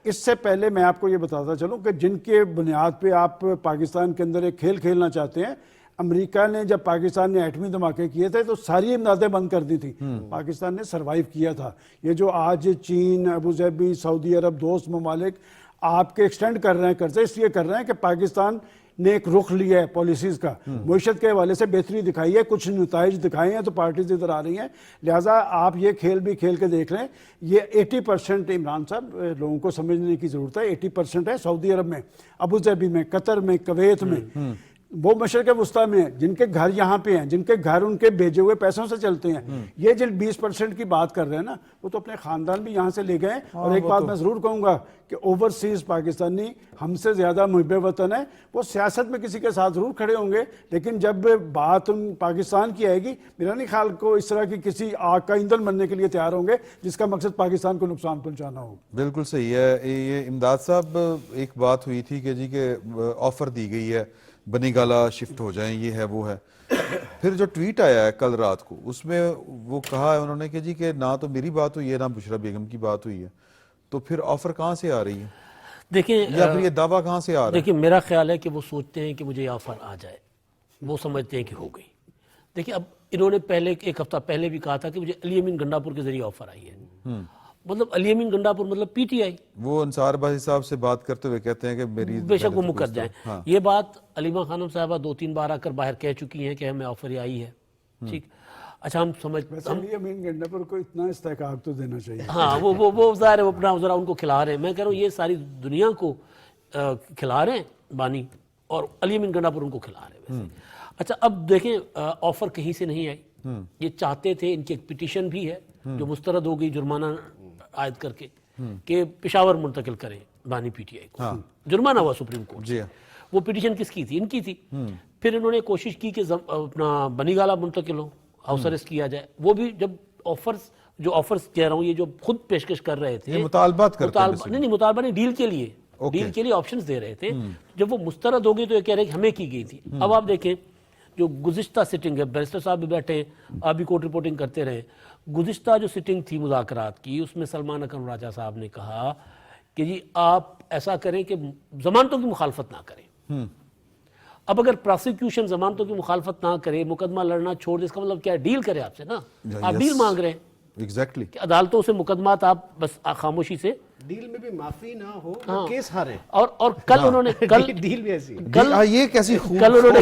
اس سے پہلے میں آپ کو یہ بتاتا چلوں کہ جن کے بنیاد پہ آپ پاکستان کے اندر ایک کھیل کھیلنا چاہتے ہیں، امریکہ نے جب پاکستان نے ایٹمی دھماکے کیے تھے تو ساری امدادیں بند کر دی تھی. پاکستان نے سروائیو کیا تھا. یہ جو آج چین، ابوظہبی، سعودی عرب، دوست ممالک آپ کے ایکسٹینڈ کر رہے ہیں قرضے، اس لیے کر رہے ہیں کہ پاکستان نے ایک رخ لیا ہے پالیسیز کا، معیشت کے حوالے سے بہتری دکھائی ہے، کچھ نتائج دکھائے ہیں تو پارٹیز ادھر آ رہی ہیں. لہٰذا آپ یہ کھیل بھی کھیل کے دیکھ لیں. یہ 80% عمران صاحب لوگوں کو سمجھنے کی ضرورت ہے، 80% ہے سعودی عرب میں، ابوظہبی میں، قطر میں، کویت میں، وہ مشرق وسطیٰ میں ہیں جن کے گھر یہاں پہ ہیں، جن کے گھر ان کے بھیجے ہوئے پیسوں سے چلتے ہیں. یہ جن 20% کی بات کر رہے ہیں نا وہ تو اپنے خاندان بھی یہاں سے لے گئے. اور ایک بات میں ضرور کہوں گا کہ اوورسیز پاکستانی ہم سے زیادہ محب وطن ہیں. وہ سیاست میں کسی کے ساتھ ضرور کھڑے ہوں گے لیکن جب بات ان پاکستان کی آئے گی میرا نہیں خیال کو اس طرح کی کسی آگ کا ایندھن بننے کے لیے تیار ہوں گے جس کا مقصد پاکستان کو نقصان پہنچانا ہو. بالکل صحیح ہے. یہ امداد صاحب ایک بات ہوئی تھی کہ جی کہ آفر دی گئی ہے بنی گالا شفٹ ہو جائیں، یہ ہے وہ ہے. پھر جو ٹویٹ آیا ہے کل رات کو اس میں وہ کہا ہے انہوں نے کہ جی کہ نہ تو میری بات ہوئی ہے نہ بشرا بیگم کی بات ہوئی ہے. تو پھر آفر کہاں سے آ رہی ہے؟ دیکھیں یا پھر یہ دعویٰ کہاں سے آ رہا ہے؟ دیکھیں میرا خیال ہے کہ وہ سوچتے ہیں کہ مجھے یہ آفر آ جائے، وہ سمجھتے ہیں کہ ہو گئی. دیکھیں اب انہوں نے پہلے 1 ہفتہ پہلے بھی کہا تھا کہ مجھے علی امین گنڈا پور کے ذریعے آفر آئی ہے. مطلب علی امین گنڈا پور مطلب پی ٹی آئی. وہ انصار بازی صاحب سے بات کرتے ہوئے کہتے ہیں کہ میری بے شک وہ مکر جائیں. یہ بات علیمہ خانم صاحبہ 2-3 بار آ کر باہر کہہ چکی ہیں کہ ہمیں آفر آئی ہے. ٹھیک، اچھا ہم علی امین گنڈا پور کو اتنا استحقاق تو دینا چاہیے. ہاں وہ ظاہر ہے وہ اپنا ذرا ان کو کھلا رہے ہیں. میں کہہ رہا ہوں یہ ساری دنیا کو کھلا رہے ہیں بانی اور علی امین گنڈا پور ان کو کھلا رہے ہیں ویسے. اچھا اب دیکھیں آفر کہیں سے نہیں آئی. یہ چاہتے تھے، ان کی ایک پٹیشن بھی ہے جو مسترد ہو گئی جرمانہ عائد کر کے کہ پشاور منتقل کریں بانی پی ٹی آئی کو. جرمانہ ہوا سپریم کورٹ سے. وہ پٹیشن کس کی تھی؟ ان کی تھی. پھر انہوں نے کوشش کی کہ اپنا بنی گالا منتقل ہو، ہاؤس اریسٹ کیا جائے. وہ بھی جب آفرز کہہ رہا ہوں یہ جو خود پیشکش کر رہے تھے، مطالبات کرتے ہیں. نہیں مطالبہ نہیں، ڈیل کے لیے آپشنز دے رہے تھے. جب وہ مسترد ہو گئی تو یہ کہہ رہے کہ ہمیں کی گئی تھی. اب آپ دیکھیں جو گزشتہ سٹنگ ہے، بیرسٹر صاحب بھی بیٹھے ہیں، آپ بھی کوٹ رپورٹنگ کرتے رہے. گزشتہ جو سٹنگ تھی مذاکرات کی اس میں سلمان اکرم راجہ صاحب نے کہا کہ جی آپ ایسا کریں کہ ضمانتوں کی مخالفت نہ کریں. اب اگر پروسیکیوشن ضمانتوں کی مخالفت نہ کرے، مقدمہ لڑنا چھوڑ دے، اس کا مطلب کیا ہے؟ ڈیل کرے آپ سے نا. آپ ڈیل مانگ رہے ہیں ایگزیکٹلی کہ عدالتوں سے مقدمات آپ بس خاموشی سے ڈیل میں بھی معافی نہ ہو، کیس ہارے. اور کل انہوں نے ڈیل بھی ایسی یہ کیسی کل انہوں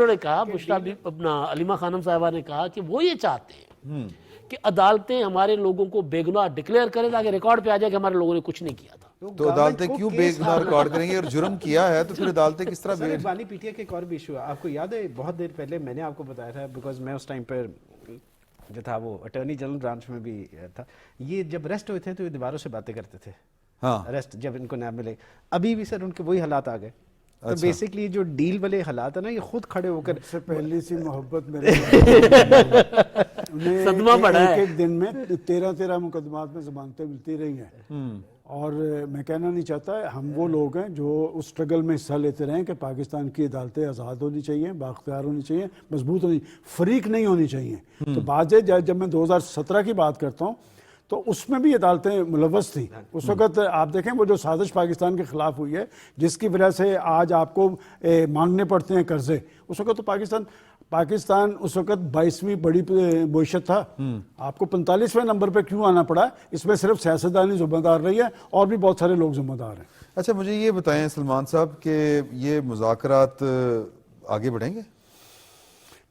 نے کہا بشرا اپنا علیمہ خانم صاحبہ نے کہا کہ وہ یہ چاہتے ہیں کہ عدالتیں ہمارے لوگوں کو بے گناہ ڈکلیئر کریں تاکہ ریکارڈ پہ آ جائے کہ ہمارے لوگوں نے کچھ نہیں کیا تھا. تو عدالتیں کیوں بے گناہ ریکارڈ کریں گے؟ اور جرم کیا ہے تو پھر عدالتیں کس طرح بے؟ بانی پی ٹی آئی کے ایک اور بھی ایشو ہے. آپ کو یاد ہے بہت دیر پہلے میں نے آپ کو بتایا تھا، بیکاز میں اس ٹائم پر جو تھا وہ اٹارنی جنرل برانچ میں بھی تھا. یہ جب ریسٹ ہوئے تھے تو یہ دیواروں سے باتیں کرتے تھے. ریسٹ جب ان کو نیب ملے، ابھی بھی سر ان کے وہی حالات آ گئے. تو بیسکلی جو ڈیل والے حالات ہیں نا، یہ خود کھڑے ہو کر سے پہلی سی محبت میرے صدمہ پڑا ہے. ایک دن میں 13 مقدمات میں ضمانتیں ملتی رہی ہیں. اور میں کہنا نہیں چاہتا، ہم وہ لوگ ہیں جو اس سٹرگل میں حصہ لیتے رہے ہیں کہ پاکستان کی عدالتیں آزاد ہونی چاہیے، بااختیار ہونی چاہیے، مضبوط ہونی، فریق نہیں ہونی چاہیے. تو بعض جب میں 2017 کی بات کرتا ہوں تو اس میں بھی عدالتیں ملوث تھیں. اس وقت آپ دیکھیں وہ جو سازش پاکستان کے خلاف ہوئی ہے جس کی وجہ سے آج آپ کو مانگنے پڑتے ہیں قرضے، اس وقت تو پاکستان اس وقت 22ویں بڑی معیشت تھا. آپ کو 45ویں نمبر پہ کیوں آنا پڑا؟ اس میں صرف سیاستدانی ذمہ دار رہی ہے اور بھی بہت سارے لوگ ذمہ دار ہیں. اچھا مجھے یہ بتائیں سلمان صاحب کہ یہ مذاکرات آگے بڑھیں گے؟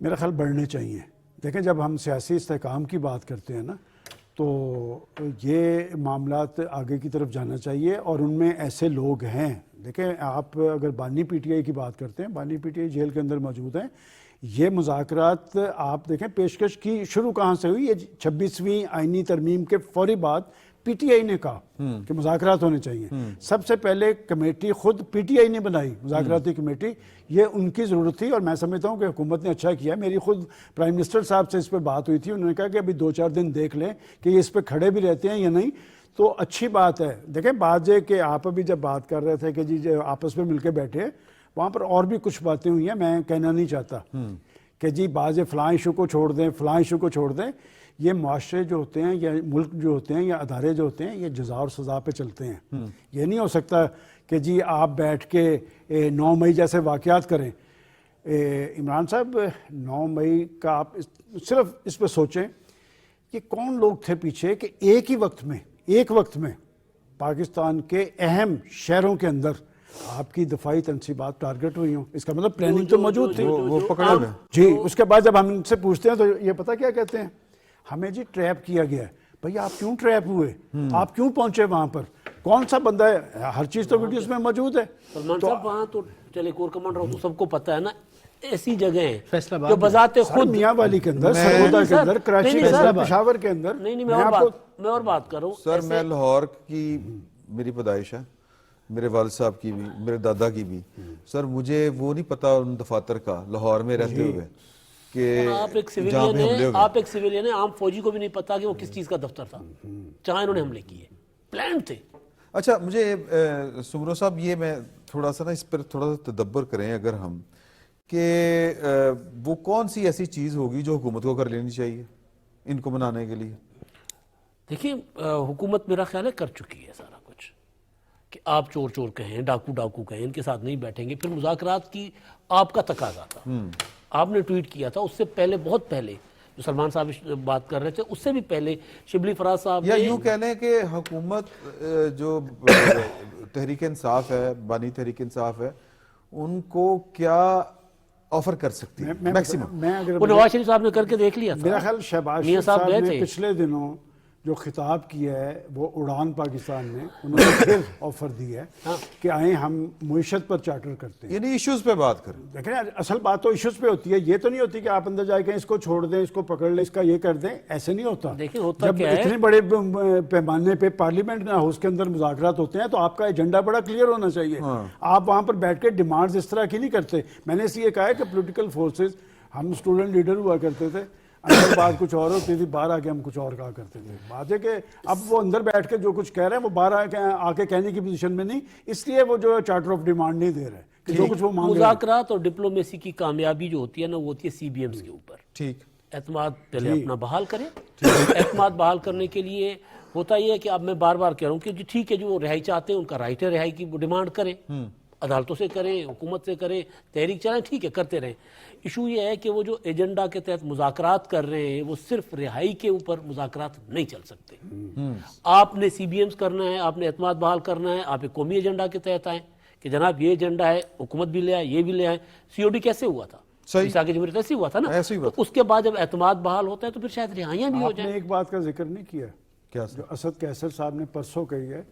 میرا خیال بڑھنے چاہیے. دیکھیں جب ہم سیاسی استحکام کی بات کرتے ہیں نا تو یہ معاملات آگے کی طرف جانا چاہیے، اور ان میں ایسے لوگ ہیں. دیکھیں آپ اگر بانی پی ٹی آئی کی بات کرتے ہیں، بانی پی ٹی آئی جیل کے اندر موجود ہیں. یہ مذاکرات آپ دیکھیں پیشکش کی شروع کہاں سے ہوئی؟ یہ 26ویں آئینی ترمیم کے فوری بعد پی ٹی آئی نے کہا کہ مذاکرات ہونے چاہیے. سب سے پہلے کمیٹی خود پی ٹی آئی نے بنائی، مذاکراتی کمیٹی. یہ ان کی ضرورت تھی، اور میں سمجھتا ہوں کہ حکومت نے اچھا کیا. میری خود پرائم منسٹر صاحب سے اس پہ بات ہوئی تھی، انہوں نے کہا کہ ابھی 2-4 دن دیکھ لیں کہ یہ اس پہ کھڑے بھی رہتے ہیں یا نہیں. تو اچھی بات ہے. دیکھیں بات یہ کہ آپ ابھی جب بات کر رہے تھے کہ جی آپس میں مل کے بیٹھے، وہاں پر اور بھی کچھ باتیں ہوئی ہیں. میں کہنا نہیں چاہتا کہ جی بعض فلاں ایشو کو چھوڑ دیں، فلاں ایشو کو چھوڑ دیں. یہ معاشرے جو ہوتے ہیں یا ملک جو ہوتے ہیں یا ادارے جو ہوتے ہیں، یہ جزا اور سزا پہ چلتے ہیں. یہ نہیں ہو سکتا کہ جی آپ بیٹھ کے 9 مئی جیسے واقعات کریں. عمران صاحب 9 مئی کا آپ صرف اس پہ سوچیں کہ کون لوگ تھے پیچھے کہ ایک وقت میں پاکستان کے اہم شہروں کے اندر آپ کی دفاعی تنصیبات ٹارگٹ ہوئی ہوں. اس کا مطلب پلاننگ تو موجود تھی. وہ پکڑے گئے. جی اس کے بعد جب ہم ان سے پوچھتے ہیں تو یہ پتہ کیا کہتے ہیں؟ ہمیں جی ٹریپ کیا گیا ہے. بھئی آپ کیوں ٹریپ ہوئے؟ آپ کیوں پہنچے وہاں پر؟ کون سا بندہ ہے؟ ہر چیز تو ویڈیوز میں موجود ہے. سلمان صاحب وہاں تو چلے کور کمانڈر ہو تو سب کو پتہ ہے نا، ایسی جگہ ہیں فیصل آباد جو بذات خود میاں والی کے اندر، سرگودا کے اندر، کراچی کے اندر، پشاور کے اندر. نہیں میں اور بات کر رہا ہوں. سر میں لاہور کی میری پیدائش ہے، میرے والد صاحب کی بھی، میرے دادا کی بھی. سر مجھے وہ نہیں پتا ان دفاتر کا لاہور میں رہتے ہوئے کہ آپ ایک جہاں پہ حملے ہو گئے. سویلین ہیں، عام فوجی کو بھی نہیں پتا کہ وہ کس چیز کا دفتر تھا جہاں انہوں نے حملے کیے. پلان تھے. اچھا مجھے سمرو صاحب یہ میں تھوڑا سا نا اس پر تھوڑا سا تدبر کریں اگر ہم، کہ وہ کون سی ایسی چیز ہوگی جو حکومت کو کر لینی چاہیے ان کو منانے کے لیے؟ دیکھیں حکومت میرا خیال ہے کر چکی ہے سارا کچھ، کہ آپ چور چور کہیں، ڈاکو کہیں، ان کے ساتھ نہیں بیٹھیں گے. پھر مذاکرات کی آپ کا تقاضا تھا. آپ نے ٹویٹ کیا تھا، اس سے پہلے بہت پہلے جو سلمان صاحب بات کر رہے تھے اس سے بھی پہلے شبلی فراز صاحب یا یوں کہہ لیں کہ حکومت جو تحریک انصاف ہے، بانی تحریک انصاف ہے، ان کو کیا آفر کر سکتی ہے میکسیمم؟ میں اگر وہ نواز شریف صاحب نے کر کے دیکھ لیا تھا. میرا خیال شہباز میاں شریف صاحب گئے نے تھے. پچھلے دنوں جو خطاب کیا ہے وہ اڑان پاکستان نے، انہوں نے پھر آفر دی ہے کہ آئیں ہم معیشت پر چارٹر کرتے ہیں. یعنی ایشوز پہ بات کریں. دیکھیں اصل بات تو ایشوز پہ ہوتی ہے. یہ تو نہیں ہوتی کہ آپ اندر جائے کہ اس کو چھوڑ دیں، اس کو پکڑ لیں، اس کا یہ کر دیں. ایسے نہیں ہوتا. دیکھیں ہوتا جب کیا ہے، اتنے بڑے پیمانے پہ پارلیمنٹ ہاؤس کے اندر مذاکرات ہوتے ہیں تو آپ کا ایجنڈا بڑا کلیئر ہونا چاہیے. آپ وہاں پر بیٹھ کے ڈیمانڈز اس طرح کی نہیں کرتے. میں نے اس لیے کہا ہے کہ پولیٹیکل فورسز، ہم اسٹوڈنٹ لیڈر ہوا کرتے تھے، اندر بات کچھ اور ہوتی تھی، باہر آ کے ہم کچھ اور کہا کرتے تھے. بات ہے کہ اب وہ اندر بیٹھ کے جو کچھ کہہ رہے ہیں وہ باہر آ کے کہنے کی پوزیشن میں نہیں، اس لیے وہ جو چارٹر آف ڈیمانڈ نہیں دے رہے کہ جو کچھ وہ مانگ رہے ہیں. مذاکرات اور ڈپلومیسی کی کامیابی جو ہوتی ہے نا وہ ہوتی ہے سی بی ایمز کے اوپر. ٹھیک. اعتماد پہلے اپنا بحال کریں. اعتماد بحال کرنے کے لیے ہوتا یہ ہے کہ اب میں بار بار کہہ رہا ہوں کہ جی ٹھیک ہے جو وہ رہائی چاہتے ہیں ان کا رائٹ ہے رہائی کی، وہ ڈیمانڈ کریں، عدالتوں سے کریں، حکومت سے کریں، تحریک چلائیں، ٹھیک ہے کرتے رہیں. ایشو یہ ہے کہ وہ جو ایجنڈا کے تحت مذاکرات کر رہے ہیں وہ صرف رہائی کے اوپر مذاکرات نہیں چل سکتے. آپ نے سی بی ایمز کرنا ہے، آپ نے اعتماد بحال کرنا ہے، آپ ایک قومی ایجنڈا کے تحت آئیں کہ جناب یہ ایجنڈا ہے، حکومت بھی لے آئے، یہ بھی لے آئیں. سی او ڈی کیسے ہوا تھا؟ عیسیٰ کی جمہوریت ایسے ہوا تھا نا. تو اس کے بعد جب اعتماد بحال ہوتا ہے تو پھر شاید رہائیاں بھی ہو آپ نے جائیں. ایک بات کا ذکر نہیں کیا کیا جو اسد کیسر صاحب نے پرسوں کہی ہے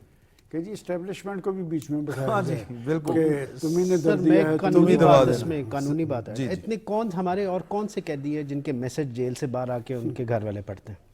کہ جی اسٹیبلشمنٹ کو بھی بیچ میں بٹھایا جائے کہ تمہیں نے سر در میں دیا ہے قانونی بات اس میں قانونی بات ہے. اتنے کون ہمارے اور کون سے قیدی ہیں جن کے میسج جیل سے باہر آ کے ان کے گھر والے پڑھتے ہیں؟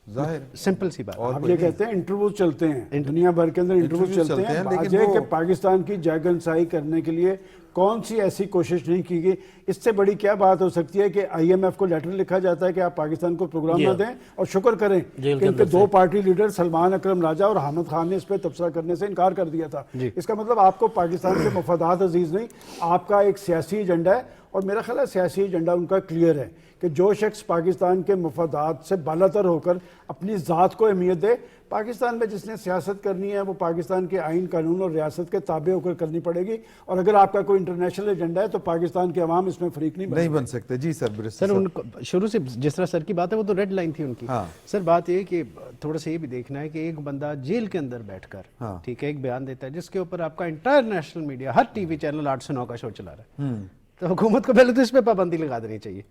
ظاہر سمپل سی بات. آپ یہ کہتے ہیں انٹرویوز چلتے ہیں دنیا بھر کے اندر، انٹرویوز چلتے ہیں. بات یہ ہے کہ پاکستان کی جاگنسائی کرنے کے لیے کون سی ایسی کوشش نہیں کی گئی؟ اس سے بڑی کیا بات ہو سکتی ہے کہ آئی ایم ایف کو لیٹر لکھا جاتا ہے کہ آپ پاکستان کو پروگرام نہ دیں، اور شکر کریں کہ ان کے 2 پارٹی لیڈر سلمان اکرم راجہ اور حامد خان نے اس پہ تبصرہ کرنے سے انکار کر دیا تھا. اس کا مطلب آپ کو پاکستان کے مفادات عزیز نہیں، آپ کا ایک سیاسی ایجنڈا ہے. اور میرا خیال ہے سیاسی ایجنڈا ان کا کلیئر ہے کہ جو شخص پاکستان کے مفادات سے بالاتر ہو کر اپنی ذات کو اہمیت دے، پاکستان میں جس نے سیاست کرنی ہے وہ پاکستان کے آئین قانون اور ریاست کے تابع ہو کر کرنی پڑے گی. اور اگر آپ کا کوئی انٹرنیشنل ایجنڈا ہے تو پاکستان کے عوام اس میں فریق نہیں بن سکتے. جی سر. سر ان کو شروع سے جس طرح سر کی بات ہے وہ تو ریڈ لائن تھی ان کی. سر بات یہ کہ تھوڑا سا یہ بھی دیکھنا ہے کہ ایک بندہ جیل کے اندر بیٹھ کر ٹھیک ہے ایک بیان دیتا ہے جس کے اوپر آپ کا انٹائر نیشنل میڈیا، ہر ٹی وی چینل 8 سے 9 کا شو چلا رہا ہے. تو حکومت کو پہلے تو اس پہ پابندی لگا دینی چاہیے.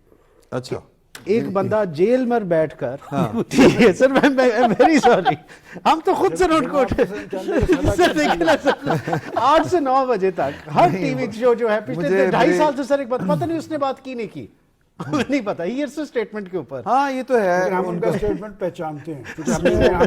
اچھا ایک بندہ جیل میں بیٹھ کر ٹھیک ہے سر میں ویری سوری ہم تو خود سے نوٹ کوٹ سر دیکھیں نا سر 8 سے 9 بجے تک ہر ٹی وی شو جو ہے پچھلے 2.5 سال سے سر ایک بات پتہ نہیں اس نے بات کی نہیں کی ہمیں نہیں پتا ہیئرس اسٹیٹمنٹ کے اوپر ہاں یہ تو ہے ہم ان کا اسٹیٹمنٹ پہچانتے ہیں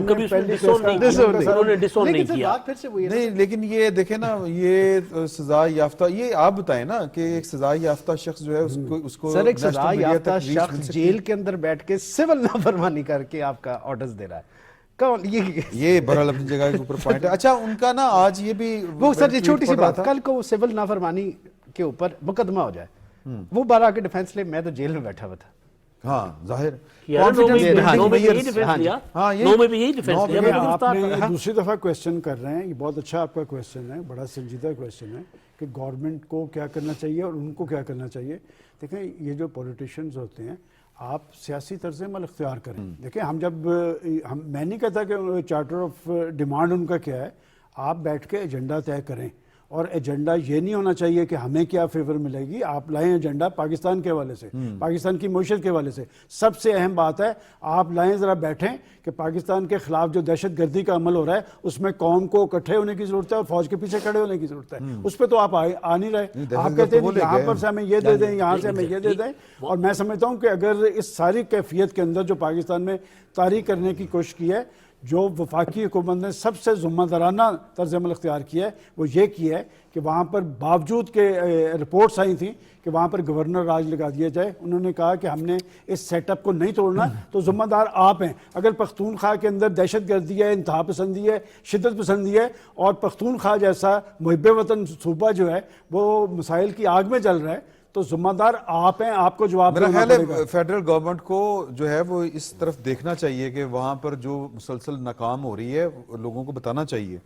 کبھی اس نے انہوں نے ڈسون نہیں لیکن سر کیا. بات پھر سے وہی ہے نا نہیں لیکن یہ دیکھیں نا یہ سزا یافتہ یہ آپ بتائیں نا کہ ایک سزا یافتہ شخص جو ہے اس کو سر ایک نیشنل سزا میڈیا یافتہ تک ریچ مل شخص سکتی جیل کے اندر بیٹھ کے سول نافرمانی کر کے آپ کا آرڈرز دے رہا ہے کون یہ بہرحال اپنی جگہ کے اوپر پوائنٹ ہے. اچھا ان کا نا آج یہ بھی وہ سر یہ چھوٹی سی پڑھ رہا بات تھا. کل کو سول نافرمانی کے اوپر مقدمہ ہو جائے وہ بارہ کے ڈیفینس لے میں تو جیل میں بیٹھا ہوا تھا ہاں ظاہر نو میں یہی confidence ڈیفینس لیا, ہاں نو میں بھی یہی ڈیفینس لیا. یہ آپ نے یہ دوسری دفعہ کویسچن کر رہے ہیں, یہ بہت اچھا آپ کا کویسچن ہے, بڑا سنجیدہ کویسچن ہے کہ گورنمنٹ کو کیا کرنا چاہیے اور ان کو کیا کرنا چاہیے. دیکھیں یہ جو پولیٹیشینز ہوتے ہیں آپ سیاسی طرز عمل اختیار کریں. دیکھیں ہم جب میں نہیں کہتا کہ چارٹر آف ڈیمانڈ ان کا کیا ہے, آپ بیٹھ کے ایجنڈا طے کریں اور ایجنڈا یہ نہیں ہونا چاہیے کہ ہمیں کیا فیور ملے گی, آپ لائیں ایجنڈا پاکستان کے حوالے سے, پاکستان کی معیشت کے حوالے سے. سب سے اہم بات ہے آپ لائیں, ذرا بیٹھیں کہ پاکستان کے خلاف جو دہشت گردی کا عمل ہو رہا ہے اس میں قوم کو اکٹھے ہونے کی ضرورت ہے اور فوج کے پیچھے کھڑے ہونے کی ضرورت ہے. اس پہ تو آپ آ نہیں رہے, آپ کہتے ہیں یہاں پر سے ہمیں یہ دے دیں, یہاں سے ہمیں یہ دے دیں. اور میں سمجھتا ہوں کہ اگر اس ساری کیفیت کے اندر جو پاکستان میں طاری کرنے کی کوشش کی ہے, جو وفاقی حکومت نے سب سے ذمہ دارانہ طرز عمل اختیار کیا ہے وہ یہ کیا ہے کہ وہاں پر باوجود کہ رپورٹس آئی تھیں کہ وہاں پر گورنر راج لگا دیا جائے, انہوں نے کہا کہ ہم نے اس سیٹ اپ کو نہیں توڑنا, تو ذمہ دار آپ ہیں. اگر پختونخوا کے اندر دہشت گردی ہے, انتہا پسندی ہے, شدت پسندی ہے اور پختونخوا جیسا محب وطن صوبہ جو ہے وہ مسائل کی آگ میں جل رہا ہے, تو ذمہ دار آپ ہیں, آپ کو جواب میرا دینا خیال پڑے گا. ہے فیڈرل گورنمنٹ کو جو ہے وہ اس طرف دیکھنا چاہیے کہ وہاں پر جو مسلسل ناکام ہو رہی ہے لوگوں کو بتانا چاہیے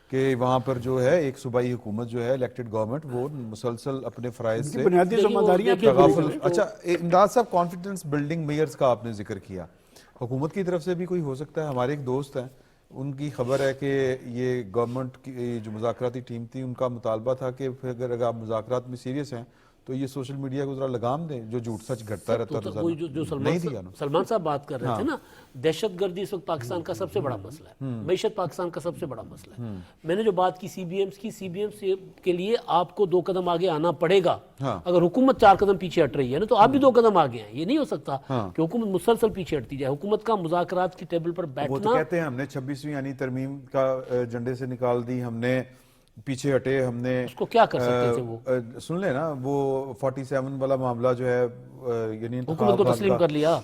کہ وہاں پر جو ہے ایک صوبائی حکومت جو ہے الیکٹڈ گورنمنٹ وہ مسلسل اپنے فرائض سے بنیادی ذمہ داریاں تغافل. اچھا امداد صاحب کانفیڈنس بلڈنگ میئرز کا آپ نے ذکر کیا, حکومت کی طرف سے بھی کوئی ہو سکتا ہے؟ ہمارے ایک دوست ہیں ان کی خبر ہے کہ یہ گورنمنٹ کی جو مذاکراتی ٹیم تھی ان کا مطالبہ تھا کہ اگر آپ مذاکرات میں سیریس ہیں تو یہ سوشل میڈیا کو ذرا لگام دیں, جو جھوٹ سچ گھٹتا رہتا ہے وہی جو سلمان صاحب بات کر رہے تھے نا, دہشت گردی اس وقت پاکستان کا سب سے بڑا مسئلہ ہے, معیشت پاکستان کا سب سے بڑا مسئلہ ہے. میں نے جو بات کی سی بی ایمز کی, سی بی ایمز کے لیے آپ کو 2 قدم آگے آنا پڑے گا. اگر حکومت 4 قدم پیچھے ہٹ رہی ہے نا تو آپ بھی 2 قدم آگے ہیں. یہ نہیں ہو سکتا کہ حکومت مسلسل پیچھے ہٹتی جائے. حکومت کا مذاکرات کی ٹیبل پر بیٹھنا, وہ تو کہتے ہیں ہم نے 26ویں یعنی ترمیم کا ایجنڈے سے نکال دی, ہم نے پیچھے ہٹے, ہم نے اس کو کیا کر سکتے تھے وہ سن لیں نا وہ 47 والا معاملہ جو ہے یعنی حکومت کو تسلیم کر لیا,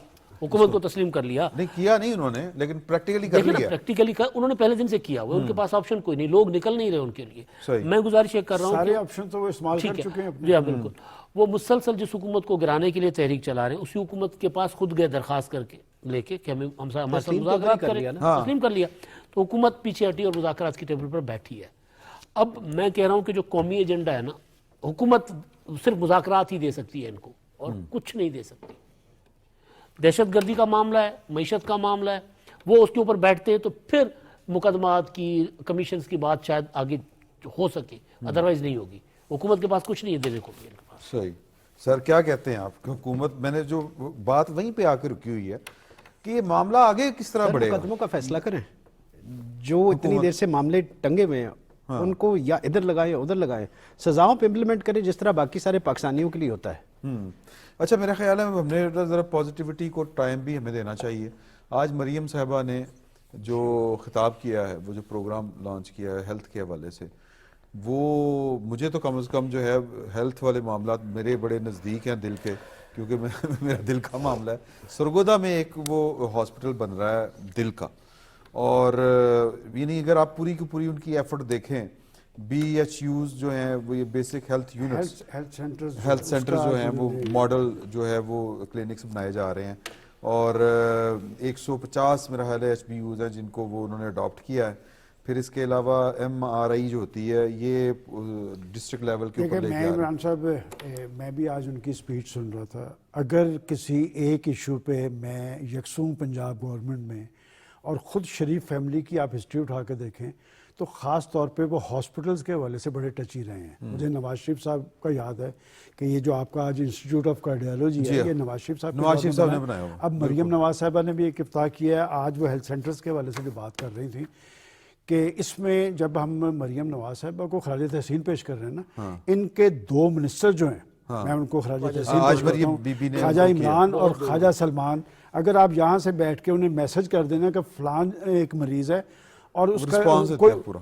حکومت کو تسلیم کر لیا. نہیں کیا نہیں انہوں نے, لیکن پریکٹیکلی کر لیا. پریکٹیکلی انہوں نے پہلے دن سے کیا ہوا, ان کے پاس آپشن کوئی نہیں, لوگ نکل نہیں رہے ان کے لیے. میں گزارش یہ کر رہا ہوں سارے آپشن تو وہ استعمال کر چکے ہیں. جی ہاں بالکل, وہ مسلسل جس حکومت کو گرانے کے لیے تحریک چلا رہے ہیں اسی حکومت کے پاس خود گئے درخواست کر کے لے کے کہ ہمارے ساتھ مذاکرات کریں, تسلیم کر لیا. تو حکومت پیچھے ہٹی اور مذاکرات کی ٹیبل پر بیٹھی ہے. اب میں کہہ رہا ہوں کہ جو قومی ایجنڈا ہے نا, حکومت صرف مذاکرات ہی دے سکتی ہے ان کو اور کچھ نہیں دے سکتی. دہشت گردی کا معاملہ ہے, معیشت کا معاملہ ہے, وہ اس کے اوپر بیٹھتے ہیں تو پھر مقدمات کی کمیشنز کی بات شاید آگے ہو سکے, ادروائز نہیں ہوگی. حکومت کے پاس کچھ نہیں ہے دینے کو بھی ان کے پاس. صحیح. سر کیا کہتے ہیں آپ کہ حکومت, میں نے جو بات وہیں پہ آ کے رکی ہوئی ہے کہ یہ معاملہ آگے کس طرح بڑھے گا؟ مقدموں کا فیصلہ کریں, جو اتنی دیر سے معاملے ٹنگے ہوئے ہیں ان کو یا ادھر لگائیں ادھر لگائیں, سزاؤں پہ امپلیمنٹ کریں جس طرح باقی سارے پاکستانیوں کے لیے ہوتا ہے. اچھا میرا خیال ہے ہم نے ذرا پازیٹیوٹی کو ٹائم بھی ہمیں دینا چاہیے. آج مریم صاحبہ نے جو خطاب کیا ہے, وہ جو پروگرام لانچ کیا ہے ہیلتھ کے حوالے سے, وہ مجھے تو کم از کم جو ہے ہیلتھ والے معاملات میرے بڑے نزدیک ہیں دل کے, کیونکہ میرا دل کا معاملہ ہے. سرگودا میں ایک وہ ہاسپٹل بن رہا ہے دل کا, اور یعنی اگر آپ پوری کی پوری ان کی ایفرٹ دیکھیں, بی ایچ یوز جو ہیں وہ یہ basic health units, health centres جو ہیں وہ ماڈل جو ہے وہ کلینکس بنائے جا رہے ہیں, اور 150 میرا خیال ہے ایچ بی یوز ہیں جن کو وہ انہوں نے اڈاپٹ کیا ہے. پھر اس کے علاوہ ایم آر آئی جو ہوتی ہے یہ ڈسٹرکٹ لیول کے اوپر لے کے آ رہے ہیں. عمران صاحب میں بھی آج ان کی اسپیچ سن رہا تھا. اگر کسی ایک ایشو پہ میں یکسوں پنجاب گورنمنٹ میں اور خود شریف فیملی کی آپ ہسٹری اٹھا کے دیکھیں تو خاص طور پہ وہ ہاسپٹلز کے حوالے سے بڑے ٹچی رہے ہیں. مجھے نواز شریف صاحب کا یاد ہے کہ یہ جو آپ کا آج انسٹیٹیوٹ آف کارڈیالوجی ہے یہ نواز شریف صاحب نے بنایا ہوا. اب مریم نواز صاحبہ نے بھی ایک افتتاح کیا ہے. آج وہ ہیلتھ سینٹرز کے حوالے سے جو بات کر رہی تھیں کہ اس میں جب ہم مریم نواز صاحبہ کو خراج تحسین پیش کر رہے ہیں نا, ان کے 2 منسٹر جو ہیں میں ان کو خراج تحسین پیش کرتا ہوں, خواجہ عمران اور خواجہ سلمان. اگر آپ یہاں سے بیٹھ کے انہیں میسج کر دینا کہ فلان ایک مریض ہے اور اس کا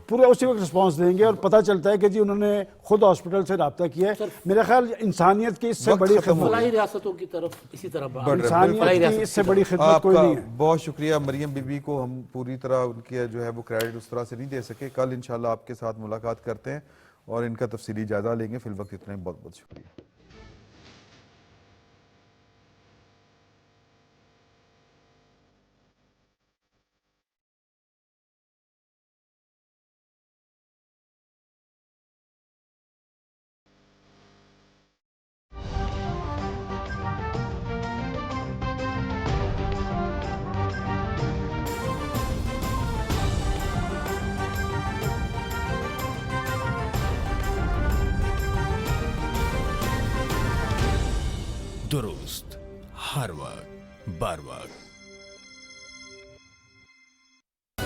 پورا اسی وقت رسپانس دیں گے, اور پتہ چلتا ہے کہ جی انہوں نے خود ہاسپٹل سے رابطہ کیا ہے. میرا خیال انسانیت کی اس سے بڑی خدمت, فلاحی ریاستوں کی طرف اسی طرح انسانیت کی اس سے بڑی خدمت کوئی نہیں ہے. بہت شکریہ. مریم بی بی کو ہم پوری طرح ان کی جو ہے وہ کریڈٹ اس طرح سے نہیں دے سکے. کل انشاءاللہ آپ کے ساتھ ملاقات کرتے ہیں اور ان کا تفصیلی جائزہ لیں گے. فی الوقت اتنا ہی. بہت بہت شکریہ. درست ہر وقت بر وقت.